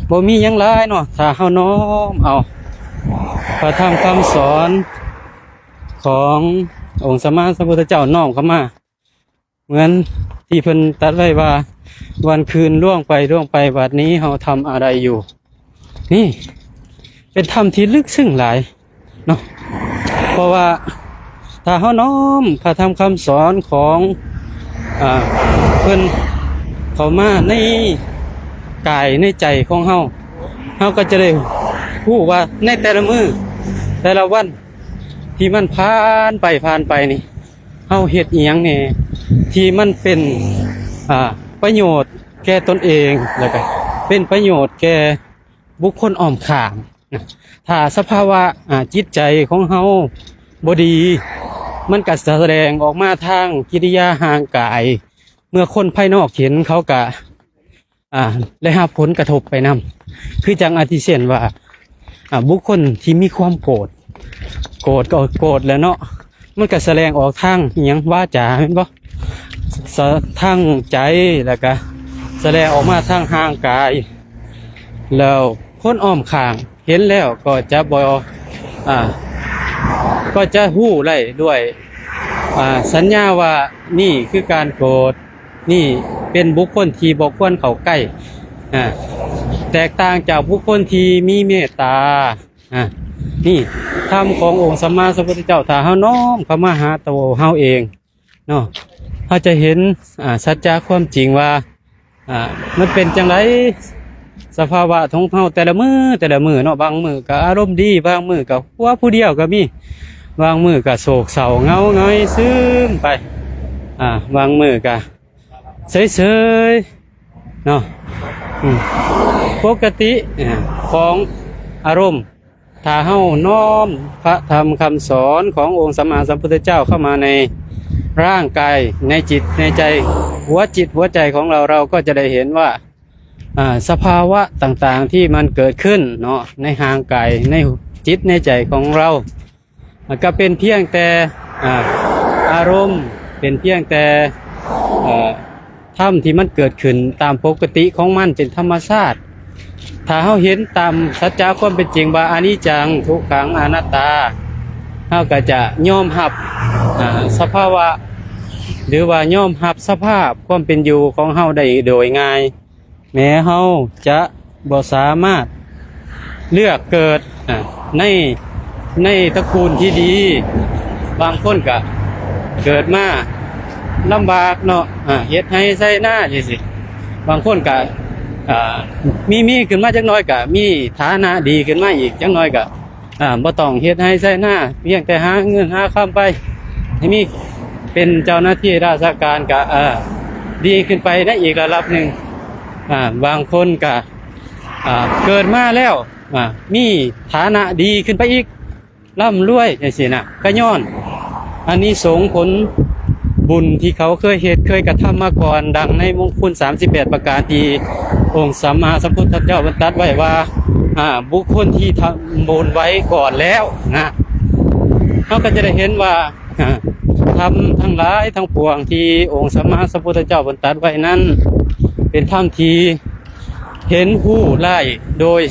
บ่มีหยังหลายเนาะถ้าเฮาน้อมเอาพระธรรมคำสอนขององค์สัมมาสัมพุทธเจ้าน้อมเข้ามาเหมือนที่เพิ่นตรัสไว้ว่าวันคืนล่วงไปบัดนี้เฮาทำอะไรอยู่นี่เป็นธรรมที่ลึกซึ้งหลายเนาะเพราะว่าถ้าเฮาน้อมพระธรรมคำสอนของเพิ่นเข้ามาในกายในใจของเฮาก็จะได้รู้ว่าในแต่ละมื้อแต่ละวันที่มันผ่านไปนี่เฮาเฮ็ดอีหยังแหน่ที่มันเป็นประโยชน์แก่ตนเองแล้วก็เป็นประโยชน์แก่ บุคคลอ้อมข้างนะถ้าสภาวะจิตใจของเฮาบ่ดีมันก็แสดงออกมาทางกิริยาห่างกาย เมื่อคนภายนอกเห็นเขาก็ได้รับผลกระทบไปนำคือจังอาทิเช่นว่าบุคคลที่มีความโกรธก็โกรธแล้วเนาะมันก็แสดงออกทางอิหยังวาจาแม่นบ่ทางใจแล้วก็แสดงออกมาทางห่างกายแล้วคนอ้อมข้างเห็นแล้วก็จะก็จะฮู้ได้ด้วยสัญญาว่านี่คือการโกรธนี่เป็นบุคคลที่บ่ควรเข้าใกล้แตกต่างจากบุคคลที่มีเมตตานี่ธรรมขององค์สัมมาสัมพุทธเจ้าถ้าเฮาน้อมเข้ามาหาตัวเฮาเองเนาะเฮาจะเห็นสัจจะความจริงว่ามันเป็นจังไดสภาวะของเฮาแต่ละมื้อเนาะบางมื้อก็อารมณ์ดีบางมื้อก็หัวผู้เดียวก็มีบางมื้อก็โศกเศร้าเหงาหงอยซึมไปบางมื้อก็เฉยๆเนาะปกติของอารมณ์ถ้าเฮาน้อมพระธรรมคำสอนขององค์สัมมาสัมพุทธเจ้าเข้ามาในร่างกายในจิตในใจหัวจิตหัวใจของเราก็จะได้เห็นว่าสภาวะต่างๆที่มันเกิดขึ้นเนาะในห่างกายในจิตในใจของเราก็เป็นเพียงแต่อารมณ์เป็นเพียงแต่ธรรมที่มันเกิดขึ้นตามปกติของมันเป็นธรรมชาติถ้าเราเห็นตามสัจจะความเป็นจริงว่าอนิจจังทุกขังอนัตตาเราก็จะยอมรับสภาวะหรือว่ายอมรับสภาพความเป็นอยู่ของเราได้โดยง่ายแม้เราจะบ่สามารถเลือกเกิดในตระกูลที่ดีบางคนก็เกิดมาลำบากเนาะเฮ็ดให้ใส่หน้าจังซี่บางคนก็มีขึ้นมาจักหน่อยก็มีฐานะดีขึ้นมาอีกจักหน่อยก็บ่ต้องเฮ็ดให้ใส่หน้าเพียงแต่หาเงินหาคำไปให้มีเป็นเจ้าหน้าที่ราชการก็ดีขึ้นไปได้อีกระดับหนึ่งบางคนก็เกิดมาแล้วมีฐานะดีขึ้นไปอีกร่ำรวยจังซี่น่ะก็ย้อนอันนี้สงผลบุญที่เขาเคยกระทำมาก่อนดังในมงคล38ประการที่องค์สัมมาสัมพุทธเจ้าบรรทัดไว้ว่าบุคคลที่ทำบุญไว้ก่อนแล้วนะเราก็จะได้เห็นว่าธรรมทั้งหลายทั้งปวงที่องค์สัมมาสัมพุทธเจ้าบรรทัดไว้นั้นเป็นธรรมที่เห็นผู้ไล่โดย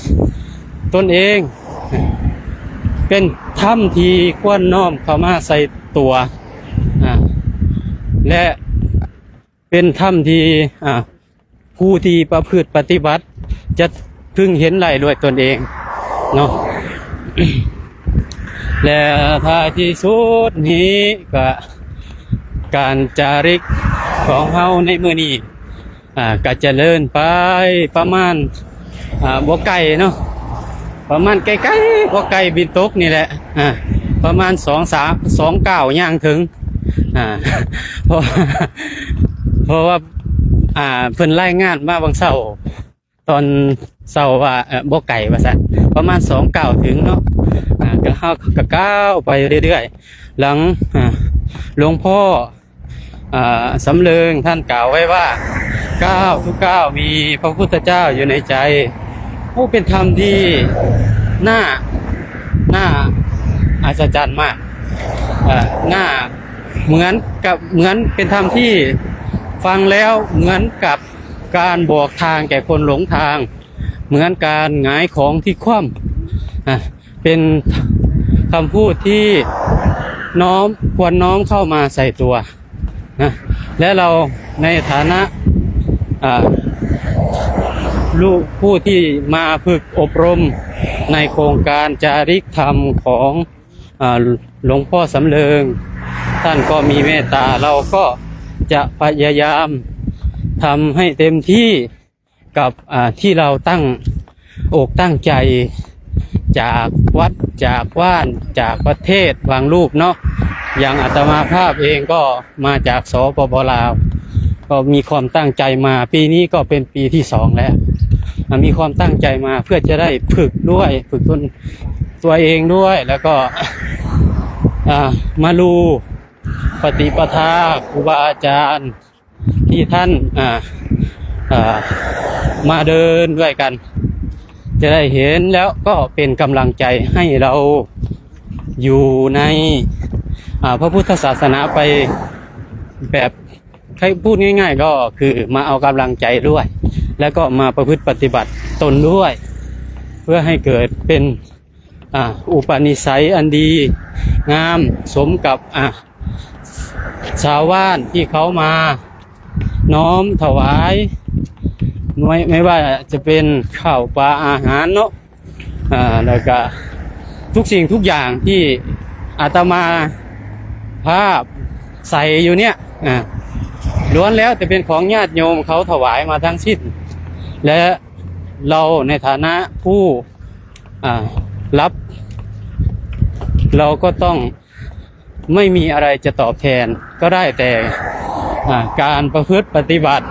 ตนเองเป็นธรรมที่ควรน้อมเข้ามาใส่ตัวและเป็นธรรมที่ผู้ที่ประพฤติปฏิบัติจะพึงเห็นไล่ด้วยตนเองเนาะ และท้ายที่สุดนี้ก็การจาริกของเฮาในมื้อนี้ก็เจริญไปประมาณบ่ไกลเนาะประมาณใกล้ๆบ่ไกลบินตกนี่แหละประมาณ2 ก้าวย่างถึงเพราะว่าเพิ่นรายงานมาบางเช้าตอนเช้าว่าบ่ไกลว่าซั่นประมาณ2 ก้าวถึงเนาะก็เฮาก็ก้าวไปเรื่อยๆหลังหลวงพ่อสำเริงท่านกล่าวไว้ว่าก้าวทุกก้าวมีพระพุทธเจ้าอยู่ในใจเป็นธรรมที่น่าอัศจรรย์มากน่าเหมือนเป็นธรรมที่ฟังแล้วเหมือนกับการบอกทางแก่คนหลงทางเหมือนการหงายของที่คว่ำเป็นคำพูดที่ควรน้อมเข้ามาใส่ตัวนะและเราในฐานะลูกผู้ที่มาฝึกอบรมในโครงการจาริกธรรมของหลวงพ่อสำเริงท่านก็มีเมตตาเราก็จะพยายามทำให้เต็มที่กับที่เราตั้งอกตั้งใจจากวัดจากว่านจากประเทศบางรูปเนาะอย่างอาตมาภาพเองก็มาจากสปป.ลาวก็มีความตั้งใจมาปีนี้ก็เป็นปีที่2แล้ว มีความตั้งใจมาเพื่อจะได้ฝึกด้วยฝึกตัวเองด้วยแล้วก็มาดูปฏิปทาครูบาอาจารย์ที่ท่านมาเดินด้วยกันจะได้เห็นแล้วก็เป็นกำลังใจให้เราอยู่ในพระพุทธศาสนาไปแบบใครพูดง่ายๆก็คือมาเอากำลังใจด้วยแล้วก็มาประพฤติปฏิบัติตนด้วยเพื่อให้เกิดเป็นอุปนิสัยอันดีงามสมกับชาวบ้านที่เขามาน้อมถวายไม่ว่าจะเป็นข้าวปลาอาหารเนาะแล้วก็ทุกสิ่งทุกอย่างที่อาตมาภาพใส่อยู่เนี่ยล้วนแล้วแต่เป็นของญาติโยมเขาถวายมาทั้งสิ้นและเราในฐานะผู้รับเราก็ต้องไม่มีอะไรจะตอบแทนก็ได้แต่การประพฤติปฏิบัติ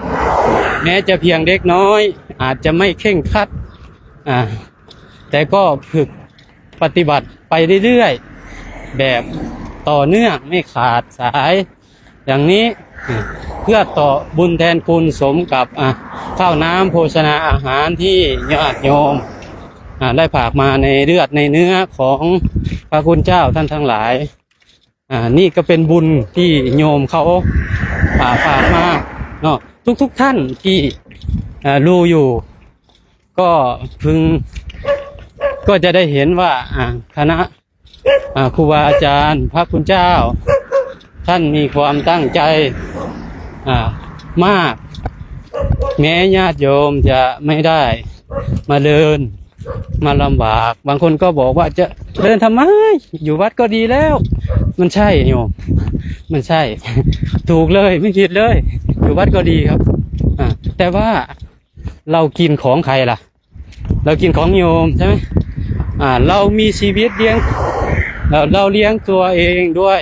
แม้จะเพียงเล็กน้อยอาจจะไม่เคร่งครัดแต่ก็ฝึกปฏิบัติไปเรื่อยๆแบบต่อเนื่องไม่ขาดสายอย่างนี้เพื่อต่อบุญแทนคุณสมกับข้าวน้ำโภชนาอาหารที่ญาติโยมได้ฝากมาในเลือดในเนื้อของพระคุณเจ้าท่านทั้งหลายนี่ก็เป็นบุญที่โยมเขาฝากมาเนาะทุกท่านที่รู้อยู่ก็พึงก็จะได้เห็นว่าคณะครูบาอาจารย์พระคุณเจ้าท่านมีความตั้งใจมากแม้ญาติโยมจะไม่ได้มาเดินมาลำบากบางคนก็บอกว่าจะเดินทำไมอยู่วัดก็ดีแล้วมันใช่โยมมันใช่ถูกเลยไม่ผิดเลยอยู่วัดก็ดีครับแต่ว่าเรากินของใครล่ะเรากินของโยมใช่ไหมเรามีชีวิตเลี้ยงเราเลี้ยงตัวเองด้วย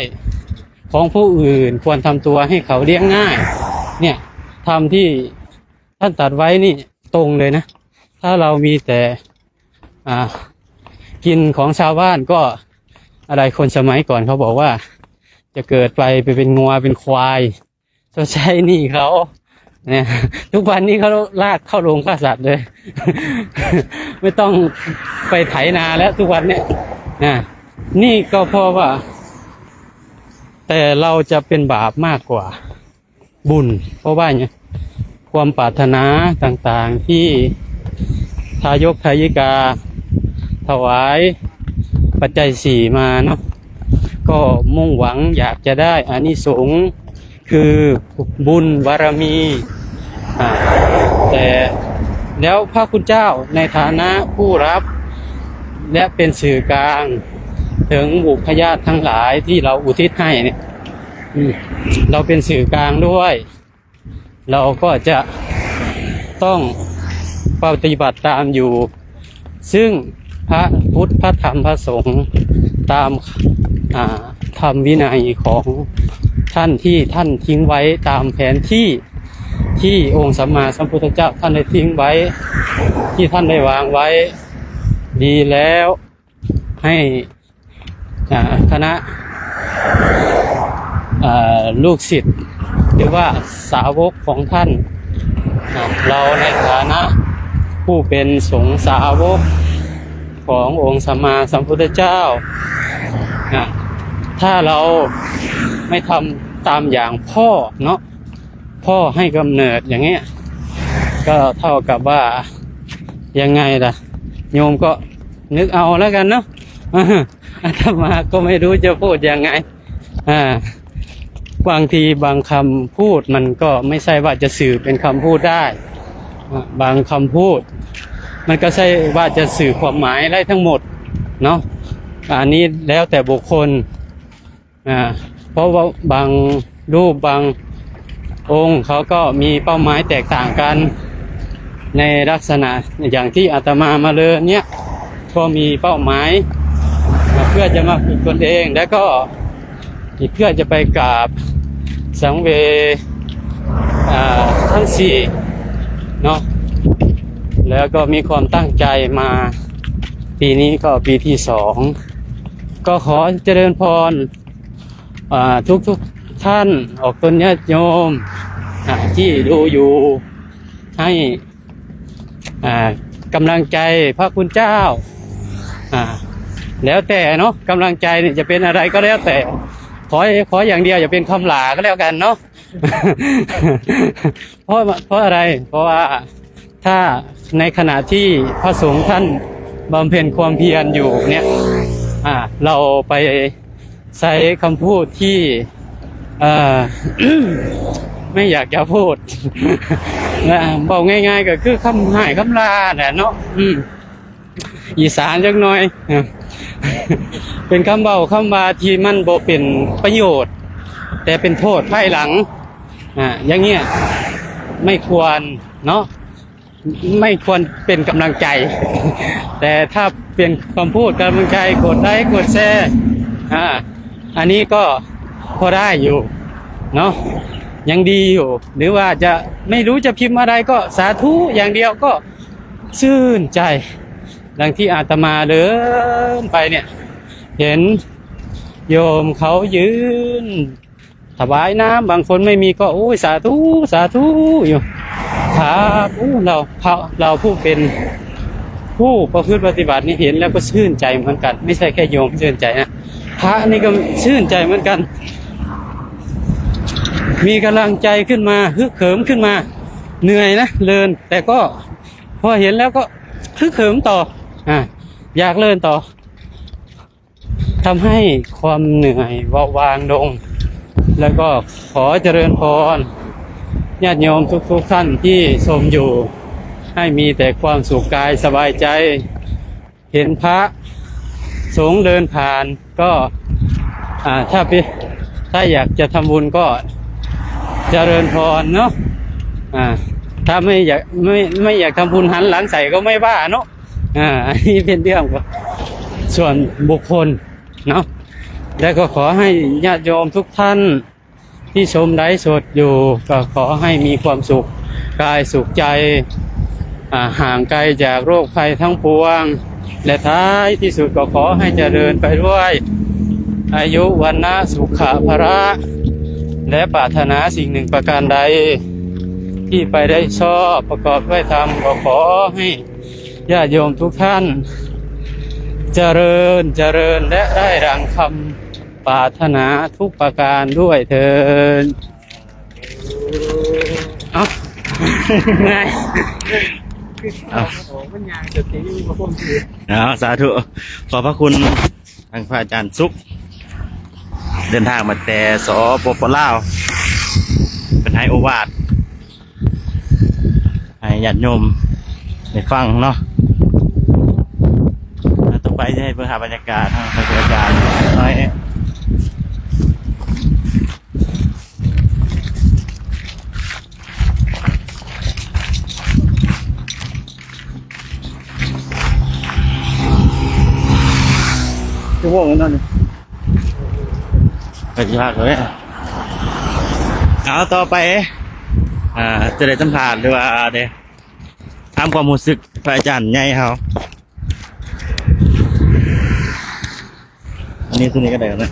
ของผู้อื่นควรทำตัวให้เขาเลี้ยงง่ายเนี่ยทำที่ท่านตัดไว้นี่ตรงเลยนะถ้าเรามีแต่กินของชาวบ้านก็อะไรคนสมัยก่อนเขาบอกว่าจะเกิดไปเป็นงัวเป็นควายจะใช้หนี้เขาเนี่ยทุกวันนี้เขาลากเข้าโรงฆ่าสัตว์เลย ไม่ต้องไปไถนาแล้วทุกวันเนี่ยนี่ก็เพราะว่าแต่เราจะเป็นบาปมากกว่าบุญเพราะว่าเนี่ยความปรารถนาต่างๆที่ทายกทายิกาถวายปัจจัยสี่มาเนาะก็มุ่งหวังอยากจะได้อานิสงส์คือบุญบารมีแต่แล้วพระคุณเจ้าในฐานะผู้รับและเป็นสื่อกลางถึงบุพญาติทั้งหลายที่เราอุทิศให้เนี่ยเราเป็นสื่อกลางด้วยเราก็จะต้องปฏิบัติตามอยู่ซึ่งพระพุทธพระธรรมพระสงฆ์ตามธรรมวินัยของท่านที่ท่านทิ้งไว้ตามแผนที่องค์สัมมาสัมพุทธเจ้าท่านได้ทิ้งไว้ที่ท่านได้วางไว้ดีแล้วให้คณะลูกศิษย์หรือว่าสาวกของท่านเราในฐานะผู้เป็นสงฆ์สาวกขององค์สัมมาสัมพุทธเจ้าถ้าเราไม่ทำตามอย่างพ่อเนาะพ่อให้กำเนิดอย่างเงี้ยก็เท่ากับว่ายังไงล่ะโยมก็นึกเอาแล้วกันเนาะอาตมาก็ไม่รู้จะพูดยังไงบางทีบางคำพูดมันก็ไม่ใช่ว่าจะสื่อเป็นคำพูดได้บางคำพูดมันก็ใช่ว่าจะสื่อความหมายได้ทั้งหมดเนาะอันนี้แล้วแต่บุคคลเพราะว่าบางรูปบางองค์เขาก็มีเป้าหมายแตกต่างกันในลักษณะอย่างที่อาตมาเลยเนี่ยก็มีเป้าหมายเพื่อจะมาฝึกตนเองแล้วก็เพื่อจะไปกราบสังเวชทั้งสี่เนาะ แล้วก็มีความตั้งใจมาปีนี้ก็ปีที่สองก็ขอเจริญพรทุกท่านออกตนญาติโยมที่ดูอยู่ให้กำลังใจพระคุณเจ้าแล้วแต่เนาะกำลังใจเนี่ยจะเป็นอะไรก็แล้วแต่ขออย่างเดียวอย่าเป็นคำหลาก็แล้วกันเนาะ เพราะอะไรเพราะว่าถ้าในขณะที่พระสงฆ์ท่านบำเพ็ญความเพียรอยู่เนี่ยเราไปใช้คำพูดที่ไม่อยากจะพูด บอกง่ายๆก็คือคำให้คำลาแหละเนาะอีสานจักหน่อย เป็นคำเบาคำว่าที่มันบ่เป็นประโยชน์แต่เป็นโทษภายหลังอย่างเงี้ยไม่ควรเนาะไม่ควรเป็นกำลังใจ แต่ถ้าเป็นคำพูดกำลังใจกดไลค์กดแชร์อันนี้ก็พอได้อยู่เนาะยังดีอยู่หรือว่าจะไม่รู้จะพิมพ์อะไรก็สาธุอย่างเดียวก็ชื่นใจดังที่อาตมาเดินไปเนี่ยเห็นโยมเขายืนถวายน้ำบางคนไม่มีก็โอ้ยสาธุสาธุอยู่ครับเราผู้เป็นผู้ประพฤติปฏิบัตินี่เห็นแล้วก็ชื่นใจเหมือนกันไม่ใช่แค่โยมชื่นใจนะพระนี่ก็ชื่นใจเหมือนกันมีกำลังใจขึ้นมาฮึกเหิมขึ้นมาเหนื่อยนะเดินแต่ก็พอเห็นแล้วก็ฮึกเหิมต่ออยากเดินต่อทำให้ความเหนื่อยเบาบางลงแล้วก็ขอเจริญพรญาติโยมทุกท่านที่ชมอยู่ให้มีแต่ความสุขกายสบายใจเห็นพระสงฆ์เดินผ่านก็ถ้าอยากจะทำบุญก็เจริญพรเนาะถ้าไม่อยากทำบุญหันหลังใส่ก็ไม่ว่าเนาะอันนี้เป็นเรื่องส่วนบุคคลเนาะแล้วก็ขอให้ญาติโยมทุกท่านที่ชมไลฟ์สดอยู่ก็ขอให้มีความสุขกายสุขใจห่างไกลจากโรคภัยทั้งปวงและท้ายที่สุดก็ขอให้เจริญไปด้วยอายุวันนะสุขะภระและปรารถนาสิ่งหนึ่งประการใดที่ไปได้ชอบประกอบด้วยธรรมก็ขอให้ญาติโยมทุกท่านเจริญและได้ดังคำปรารถนาทุกประการด้วยเถิดง่ายสาธุขอบพระคุณทางพระอาจารย์สุขเดินทางมาแต่สปปลาวเป็นให้โอวาทให้ญาติโยมได้ฟังเนาะต่อไปจะให้เพื่อหาบรรยากาศทางพระอาจารย์น้อยชั่วโมงนั่นนี่ไปยากเลยเอาต่อไปจะได้สัมภาษณ์หรือว่าได้ถามความรู้สึกพระอาจารย์ใหญ่เขาอันนี้ตัวนี้ก็ได้นะ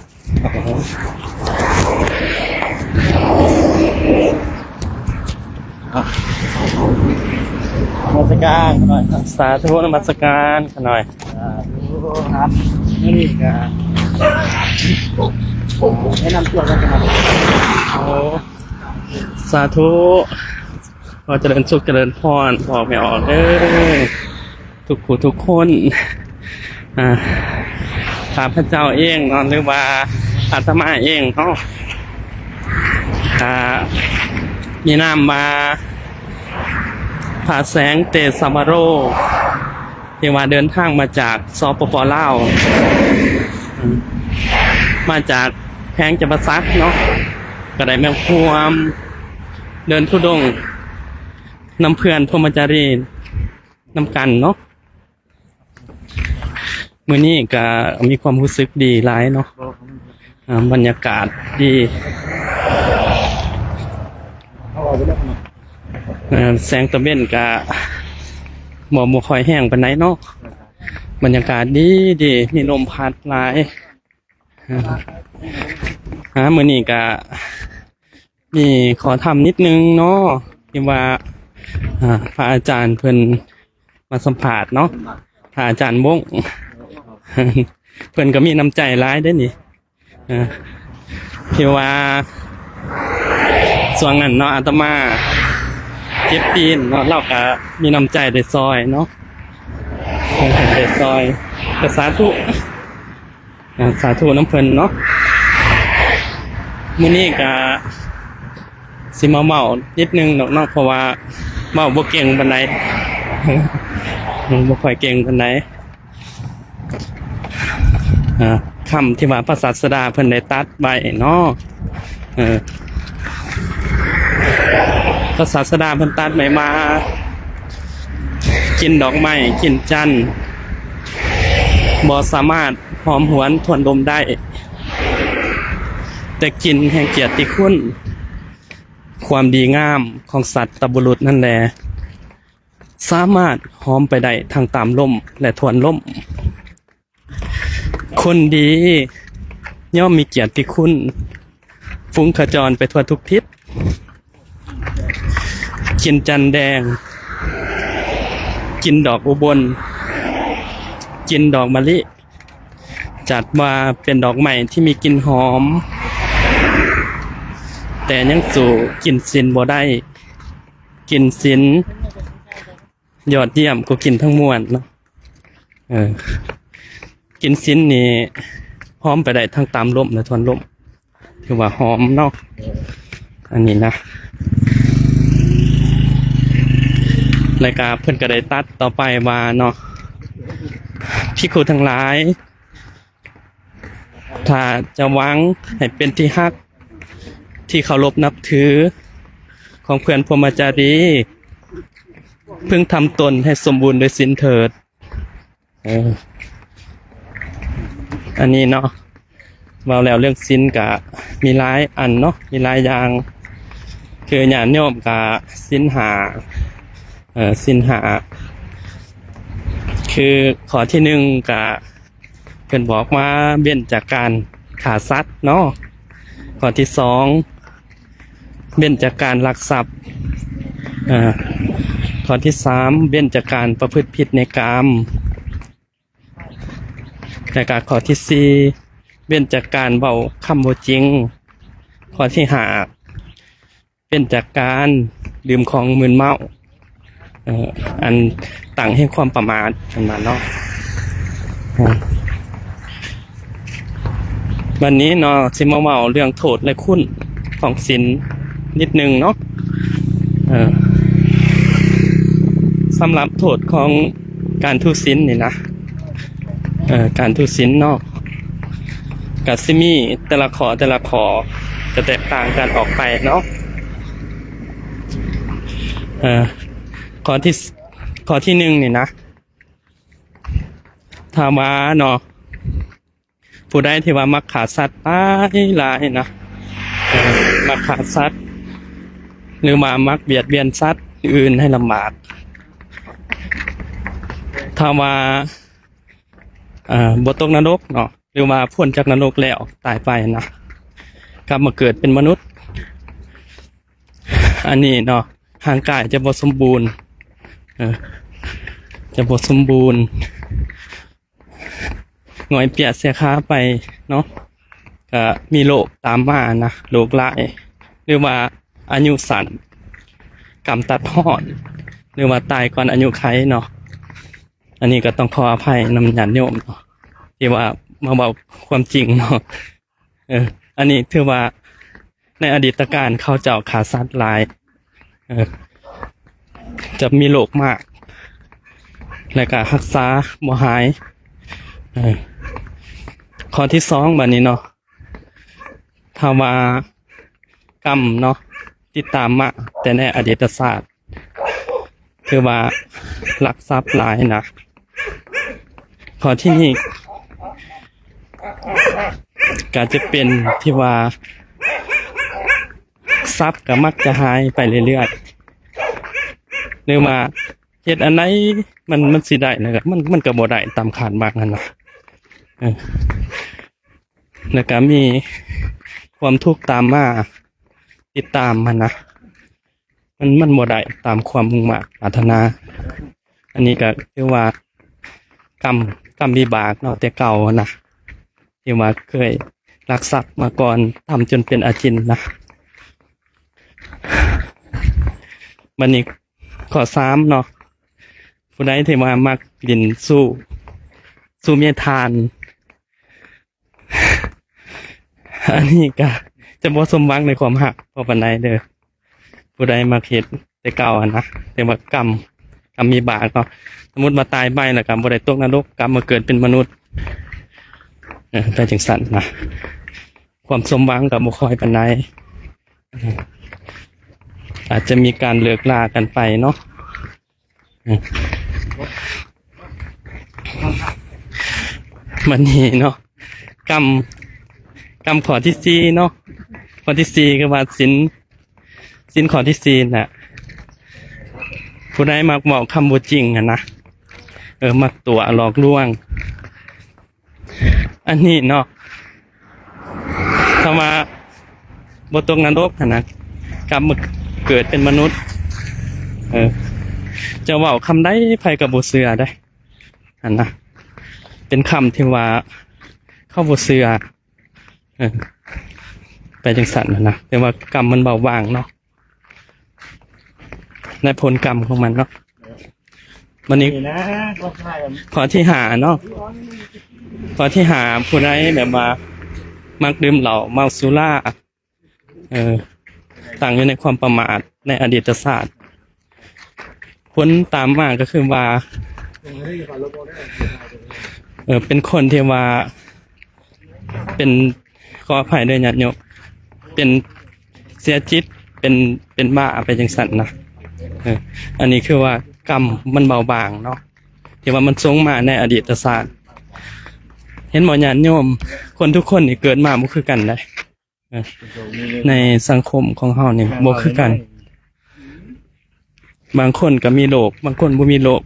นมัสการหน่อยสาธุนมัสการหน่อยครับนี่ก็แนะนำตัวกันนะครับโอ้สาธุขอเจริญสุขเจริญพรบอกไม่ออกทุกผู้ทุกคนข้าพเจ้าเองนอนหรือว่าอาตมาเองเขามีนามมาผาแสงเตสมาโรที่ว่าเดินทางมาจากสปปลาวมาจากแพงจำปาสักเนาะก็ได้แม่ความเดินทุดงน้ำเพื่อนพรหมจารีน้ำกันเนาะมื้อนี้ก็มีความรู้สึกดีหลายเนาะบรรยากาศดีแสงตะเบ็นก็ บ่ค่อยแห้งปานใดเนาะบรรยากาศดีดีมีลมพัดหลายมื้อนี้ก็มีขอทำนิดนึงเนาะที่ว่าพระอาจารย์เพิ่นมาสัมภาษณ์เนาะพระอาจารย์วง เพิ่นก็มีน้ำใจหลายเด้อนี่ที่ว่าส่วนนั้นเนาะอาตมาเจ็บตีนเนาะเราก็มีน้ำใจได้ซอยเนาะได้ซอยก็สาธุน้ำเพิ่นเนาะมื้อนี้ก็สิมาเมานิดนึงเนาะเพราะว่าเมาบ่เก่งปานใด บ่ค่อยเก่งปานใดคำที่ว่าพระศาสดาเพิ่นได้ตัดไว้เนาะพระศาสดาเพิ่นตัดไว้มากินดอกไม้กินจันทร์บ่สามารถหอมหวนทวนลมได้แต่กินแห่งเกียรติคุณความดีงามของสัตว์ตบุรุษนั่นแหละสามารถหอมไปได้ทางตามลมและทวนลมคนดีย่อมมีเกียรติคุณฟุ้งขจรไปทั่วทุกทิศกินจันแดงกินดอกอุบลกินดอกมะลิจัดว่าเป็นดอกใหม่ที่มีกลิ่นหอมแต่ยังสู่กลิ่นสินบ่ได้กลิ่นสินยอดเยี่ยมกว่ากินทั้งมวลเนาะกินสินนี่หอมไปได้ทั้งตามลมและทวนลมถือว่าหอมเนาะอันนี้นะรายการเพิ่นก็ได้ตัดต่อไปว่าเนาะภิกขุทั้งหลายถ้าจะหวังให้เป็นที่ฮักที่เคารพนับถือของเพื่อนพรหมจารีพึงทำตนให้สมบูรณ์โดยศีลเถิดอันนี้เนาะเว้าแล้วเรื่องศีลก็มีหลายอันเนาะมีหลายอย่างคือญาติโยมก็ศีล5ศีล5คือข้อที่1ก็เพิ่นบอกว่าเว้นจากการฆ่าสัตว์เนาะข้อที่2เว้นจากการลักทรัพย์ข้อที่3เว้นจากการประพฤติผิดในกามและก็ข้อที่4เว้นจากการเว้าคำบ่จริงข้อที่5เว้นจากการดื่มของมึนเมาอันตั้งให้ความประมาทประมาณเนาะวันนี้เนาะสิมาเว้าเรื่องโทษและคุณของศีลนิดนึงเนาะสำหรับโทษของการทุศีลนี่นะการทุศีลเนาะก็สิมีแต่ละข้อจะแตกต่างกันออกไปเนาะข้อที่1นี่นะถ้าว่าเนาะผู้ใดที่ว่ามักฆ่าสัตว์หลายนะมักฆ่าสัตว์หรือมามักเบียดเบียนสัตว์อื่นให้ลำบากถ้าว่าบ่ตกนรกเนาะหรือว่าพ้นจากนรกแล้วตายไปนะกลับมาเกิดเป็นมนุษย์อันนี้เนาะร่างกายจะบ่สมบูรณ์จะบ่สมบูรณ์หงอยเปียกเสียขาไปเนาะก็มีโรคตามมานะโรคร้ายหรือว่าอายุสั้นกำตัดหอดหรือว่าตายก่อนอายุไขเนาะอันนี้ก็ต้องขออภัยนำญาติโยมเนาะที่ว่ามาบอกความจริงเนาะอันนี้ถือว่าในอดีตการเขาเจ้าฆ่าสัตว์หลายจะมีโรคมากและก็รักษาบ่หายข้อที่2บัดนี้เนาะถ้าว่ากรรมเนาะติดตามมาแต่ในอดีตศาสตร์คือว่าลักทรัพย์หลายนะข้อที่นี่ก็จะเป็นที่ว่าทรัพย์ก็มักจะหายไปเรื่อยๆหรือว่า เฮ็ดอันไหนมันสิได้นะครับมันก็บ่ได้ตามคาดหวังนั่นน่ะแล้วก็มีความทุกข์ตามมาติดตามมันนะมันบ่ได้ตามความมุ่งมั่นปรารถนา อันนี้ก็คือว่ากรรมวิบากเนาะแต่เก่านะที่ว่าเคยลักทรัพย์มาก่อนทำจนเป็นอาจินนะบัดนี้ข้อ3เนาะผู้ใดที่ว่ามักดินสู้เมียทาน อันนี้ก็จะบ่สมหวังในความหักพอปานใดเด้อผู้ใดมักเฮ็ดแต่เก่าอะนะแต่ว่ากรรมมีบากเนาะสมมุติมาตายไปแล้วก็บ่ได้ตกนรกกลับมาเกิดเป็นมนุษย์ไปจังซั่นนะความสมหวังก็บ่ค่อยปานใดอาจจะมีการเลิกลากันไปเนาะมันนี่เนาะกรรมข้อที่4เนาะข้อที่4ก็ว่าศีลข้อที่4น่ะผู้ใดมักบอกคำบ่จริงนะมักตัวหลอกลวงอันนี้เนาะถ้ามาบ่ตกนรกนะกลับมาเกิดเป็นมนุษย์จะเว้าคำใดไผก็บ่เชื่อได้อันนะเป็นคำที่ว่าเข้าบ่เชื่อไปจังซั่นนะแต่ว่ากรรมมันเบาบางเนาะในผลกรรมของมันเนาะวันนี้ขอที่หาเนาะขอที่หาผู้ใดแบบว่ามักดื่มเหล้าเมาสุราต่างอยู่ในความประมาทในอดีตศาสตร์ผลตามมาก็คือว่าเป็นคนที่ว่าเป็นขออภัยด้วยญาติโยมเป็นเสียจิตเป็นบ้าไปจังซั่นนะอันนี้คือว่ากรรมมันเบาบางเนาะที่ว่ามันทรงมาในอดีตศาสตร์เห็นหมอญาติโยมคนทุกคนนี่เกิดมาบ่คือกันได้ในสังคมของเฮานี่บ่คือกันบางคนก็มีโรคบางคนบ่มีโรค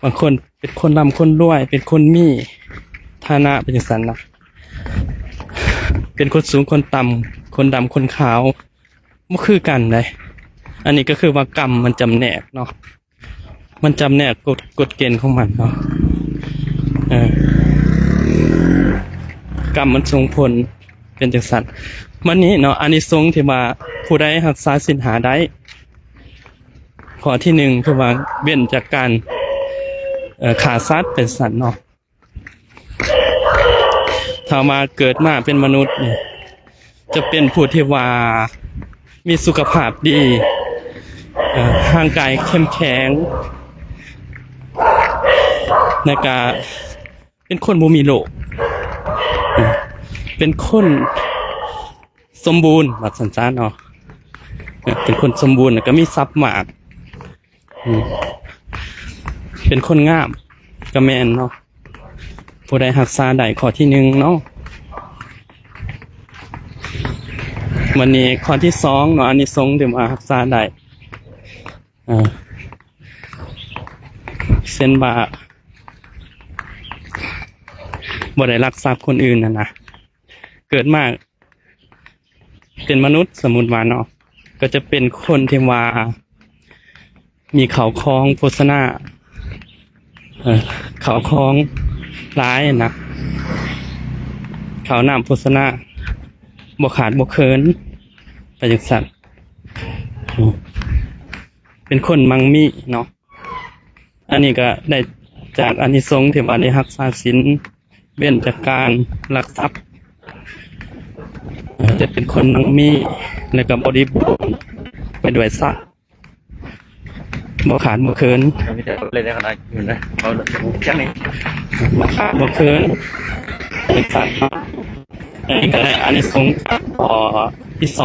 บางคนเป็นคนร่ำคนรวยเป็นคนมีฐานะเป็นจังซั่นนะเป็นคนสูงคนต่ำคนดำคนขาวบ่คือกันได้อันนี้ก็คือว่ากรรมมันจำแนกเนาะมันจำแนกกฎเกณฑ์ของมันเนาะกรรมมันส่งผลเป็นจังซั่นมันนี้เนาะอานิสงส์ที่ว่าผู้ใดรักษาศีล5ได้ข้อที่1คือว่าเว้นจากการฆ่าสัตว์เป็นสัตว์เนาะถ้ามาเกิดมาเป็นมนุษย์นี่จะเป็นผู้ที่ว่ามีสุขภาพดีร่างกายเข้มแข็งในการเป็นคนบ่มีโรคเป็นคนสมบูรณ์แบบสันจานเนาะเป็นคนสมบูรณ์แล้วก็มีทรัพย์มากเป็นคนงามก็แม่นเนาะผู้ใดรักษาได้ข้อที่1เนาะวันนี้ข้อที่2เนาะอานิสงส์ที่ว่ารักษาได้เช่นว่าบ่ได้รักทรัพย์คนอื่นนะเกิดมาเป็นมนุษย์สมมุติว่าเนาะก็จะเป็นคนที่ว่ามีเขาคล้องโภชนาเขาคล้องร้ายนะเขาน้ำโภชนาบ่ขาดบ่เคินไปจังซั่นเป็นคนมั่งมีเนาะอันนี้ก็ได้จากอานิสงส์ที่ว่าได้รักษาศีลเว้นจากการลักทรัพย์จะเป็นคนมั่งมีแล้วก็บริบูรณ์ไปด้วยทรัพย์บ่ขาดบ่เคิน มีแต่เล่นได้ขนาดอยู่นะเอาจังนี้ บ่ขาดบ่เคินเป็นสัตว์เนาะอันนี้ก็ได้อานิสงส์ข้อที่2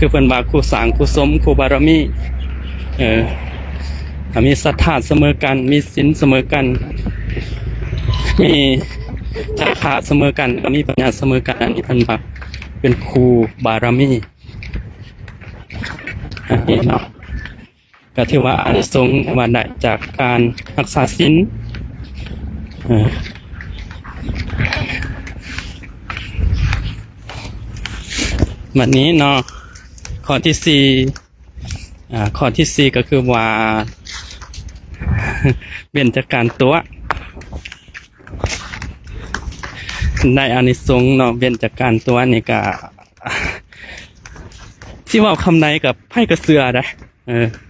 คือเพิ่นว่าคู่สร้างคู่สมคู่บารมีถ้ามีศรัทธาเสมอกันมีศีลเสมอกันมีจาคะเสมอกันมีปัญญาเสมอกันอันนี้เพิ่นว่าเป็นครูบารมีอันนี้เนาะก็ถือว่าอานิสงส์ว่าได้จากการรักษาศีลวันนี้เนาะข้อที่สี่ข้อที่สี่ก็คือว่าเว้นจากการตัวได้อานิสงส์เนาะเว้นจากการตัวนี่ก็ที่ว่าคำไหนกับไพ่กระเสือได้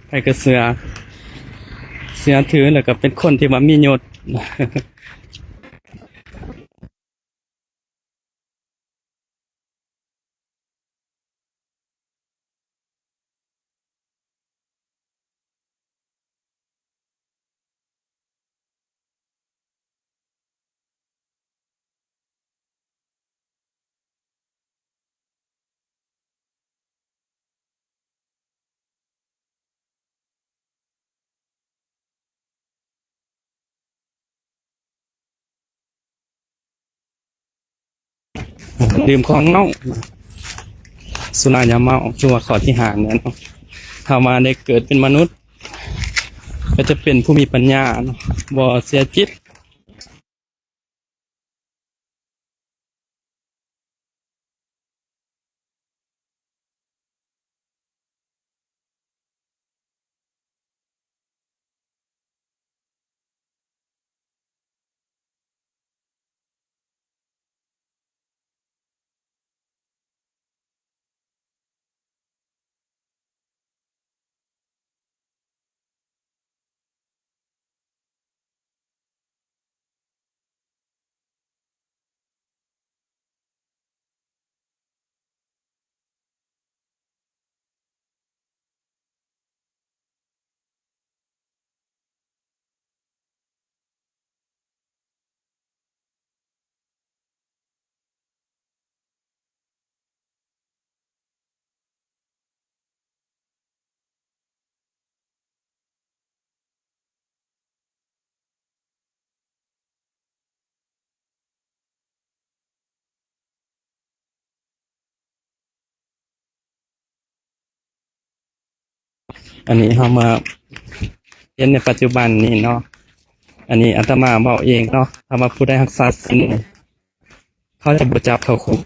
ไพ่กระเสือเสือถือแล้วก็เป็นคนที่ว่ามียศดื่มของเน่าสุรายาเมาคือว่าข้อที่หาเนี่ยเนาะถ้ามาได้เกิดเป็นมนุษย์ก็จะเป็นผู้มีปัญญาเนาะบ่เสียจิตอันนี้เฮามาเรียนในปัจจุบันนี้เนาะอันนี้อาตมาบอกเองเนาะถ้าว่าผู้ใดรักษาศีลเขาจะบ่จับเข้าคุก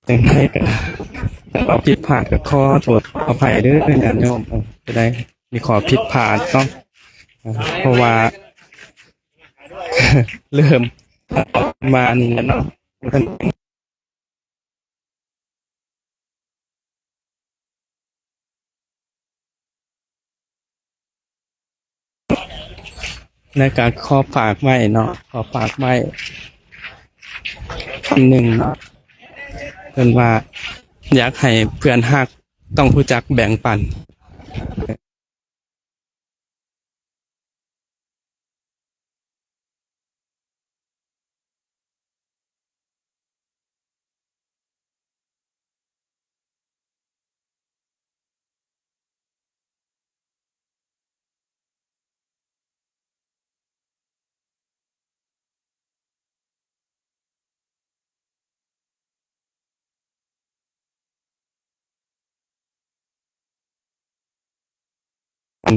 จังได๋ก็เอาผิดพลาดก็ขอโทษขออภัยเด้อญาติโยมจะได้มีขอผิดพลาดเนาะเพราะว่า เริ่มมานี่แหละเนาะในการขอฝากไว้เนาะขอฝากไว้คำหนึ่งเนาะเพิ่นว่าอยากให้เพื่อนฮักต้องรู้จักแบ่งปัน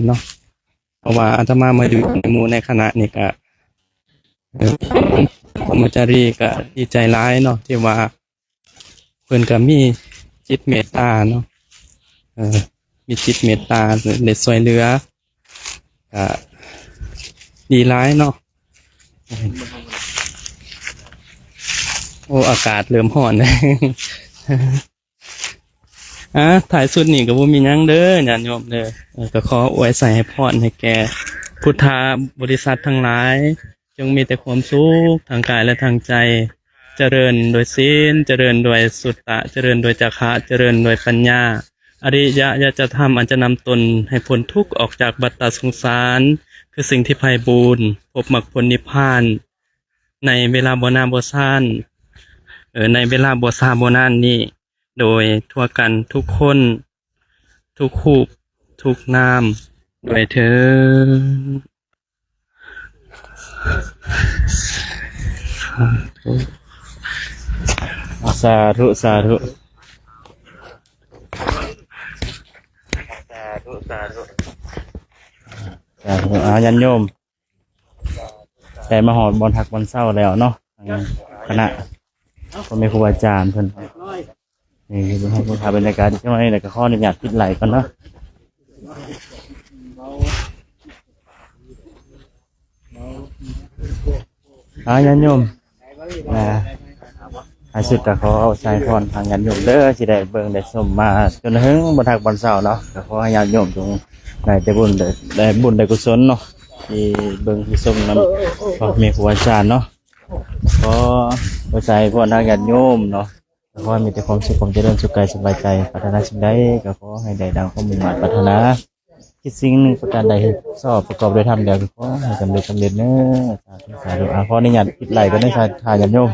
เนาะเพราะว่าอาตมามาอยู่ในหมู่ในคณะนี่ก็ มาจารีก็ดีใจร้ายเนาะที่ว่าเพิ่นก็มีจิตเมตตาเนาะมีจิตเมตตาในช่วยเหลือก็ดีร้ายเนาะโอ้อากาศเริ่มร้อนเลย ถ่ายสุดนี่ก็บ่มีหยังเด้อญาติโยมเด้อก็ขออวยใส่ให้พรให้แก่พุทธาบริษัททั้งหลายจงมีแต่ความสุขทางกายและทางใจเจริญโดยศีลเจริญโดยสุตตะเจริญโดยจาคะเจริญโดยปัญญาอริยะจะทำอันจะนำตนให้พ้นทุกข์ออกจากวัฏสงสารคือสิ่งที่ไพบูรย์พบมรรคผลนิพพานในเวลาบ่นานบ่ซ่านในเวลาบ่ซ่าบ่นานนี้โดยทั่วกันทุกคนทุกคูปทุกนามด้วยเถิด สาธุสาธุยันโยมแต่มาหอดบอลทักบอลเศร้าแล้วเนาะคณะพ่อแม่ครูอาจารย์เพิ่นนี่คือให้ผู้ทำบรรยากาศที่มาเนี่ยก็ข้ออนุญาตปิดไหลก่อนเนาะยันโยมให้สุดก็ขอเอาใจพรทางยันโยมเด้อสิได้เบิ่งได้ชมมาจนถึงบรรทักบอลเศร้าเนาะก็ขอให้ยันโยมจงได้บุญได้กุศลเนาะที่เบิ่งที่ชมนำพ่อแม่ครูอาจารย์เนาะขอเอาใจพรทางยันโยมเนาะขอให้มีแต่ความสุขความเจริญสุขกายสบายใจปรารถนาสิ่งใดก็ขอให้ได้ดังความมุ่งมั่นปรารถนาคิดสิ่งหนึ่งประการใดสอบประกอบโดยธรรมเดียวขอให้สำเร็จเน้อสาธุสาธุขออนุญาตปิดไหลก็ได้ชาญาติโยม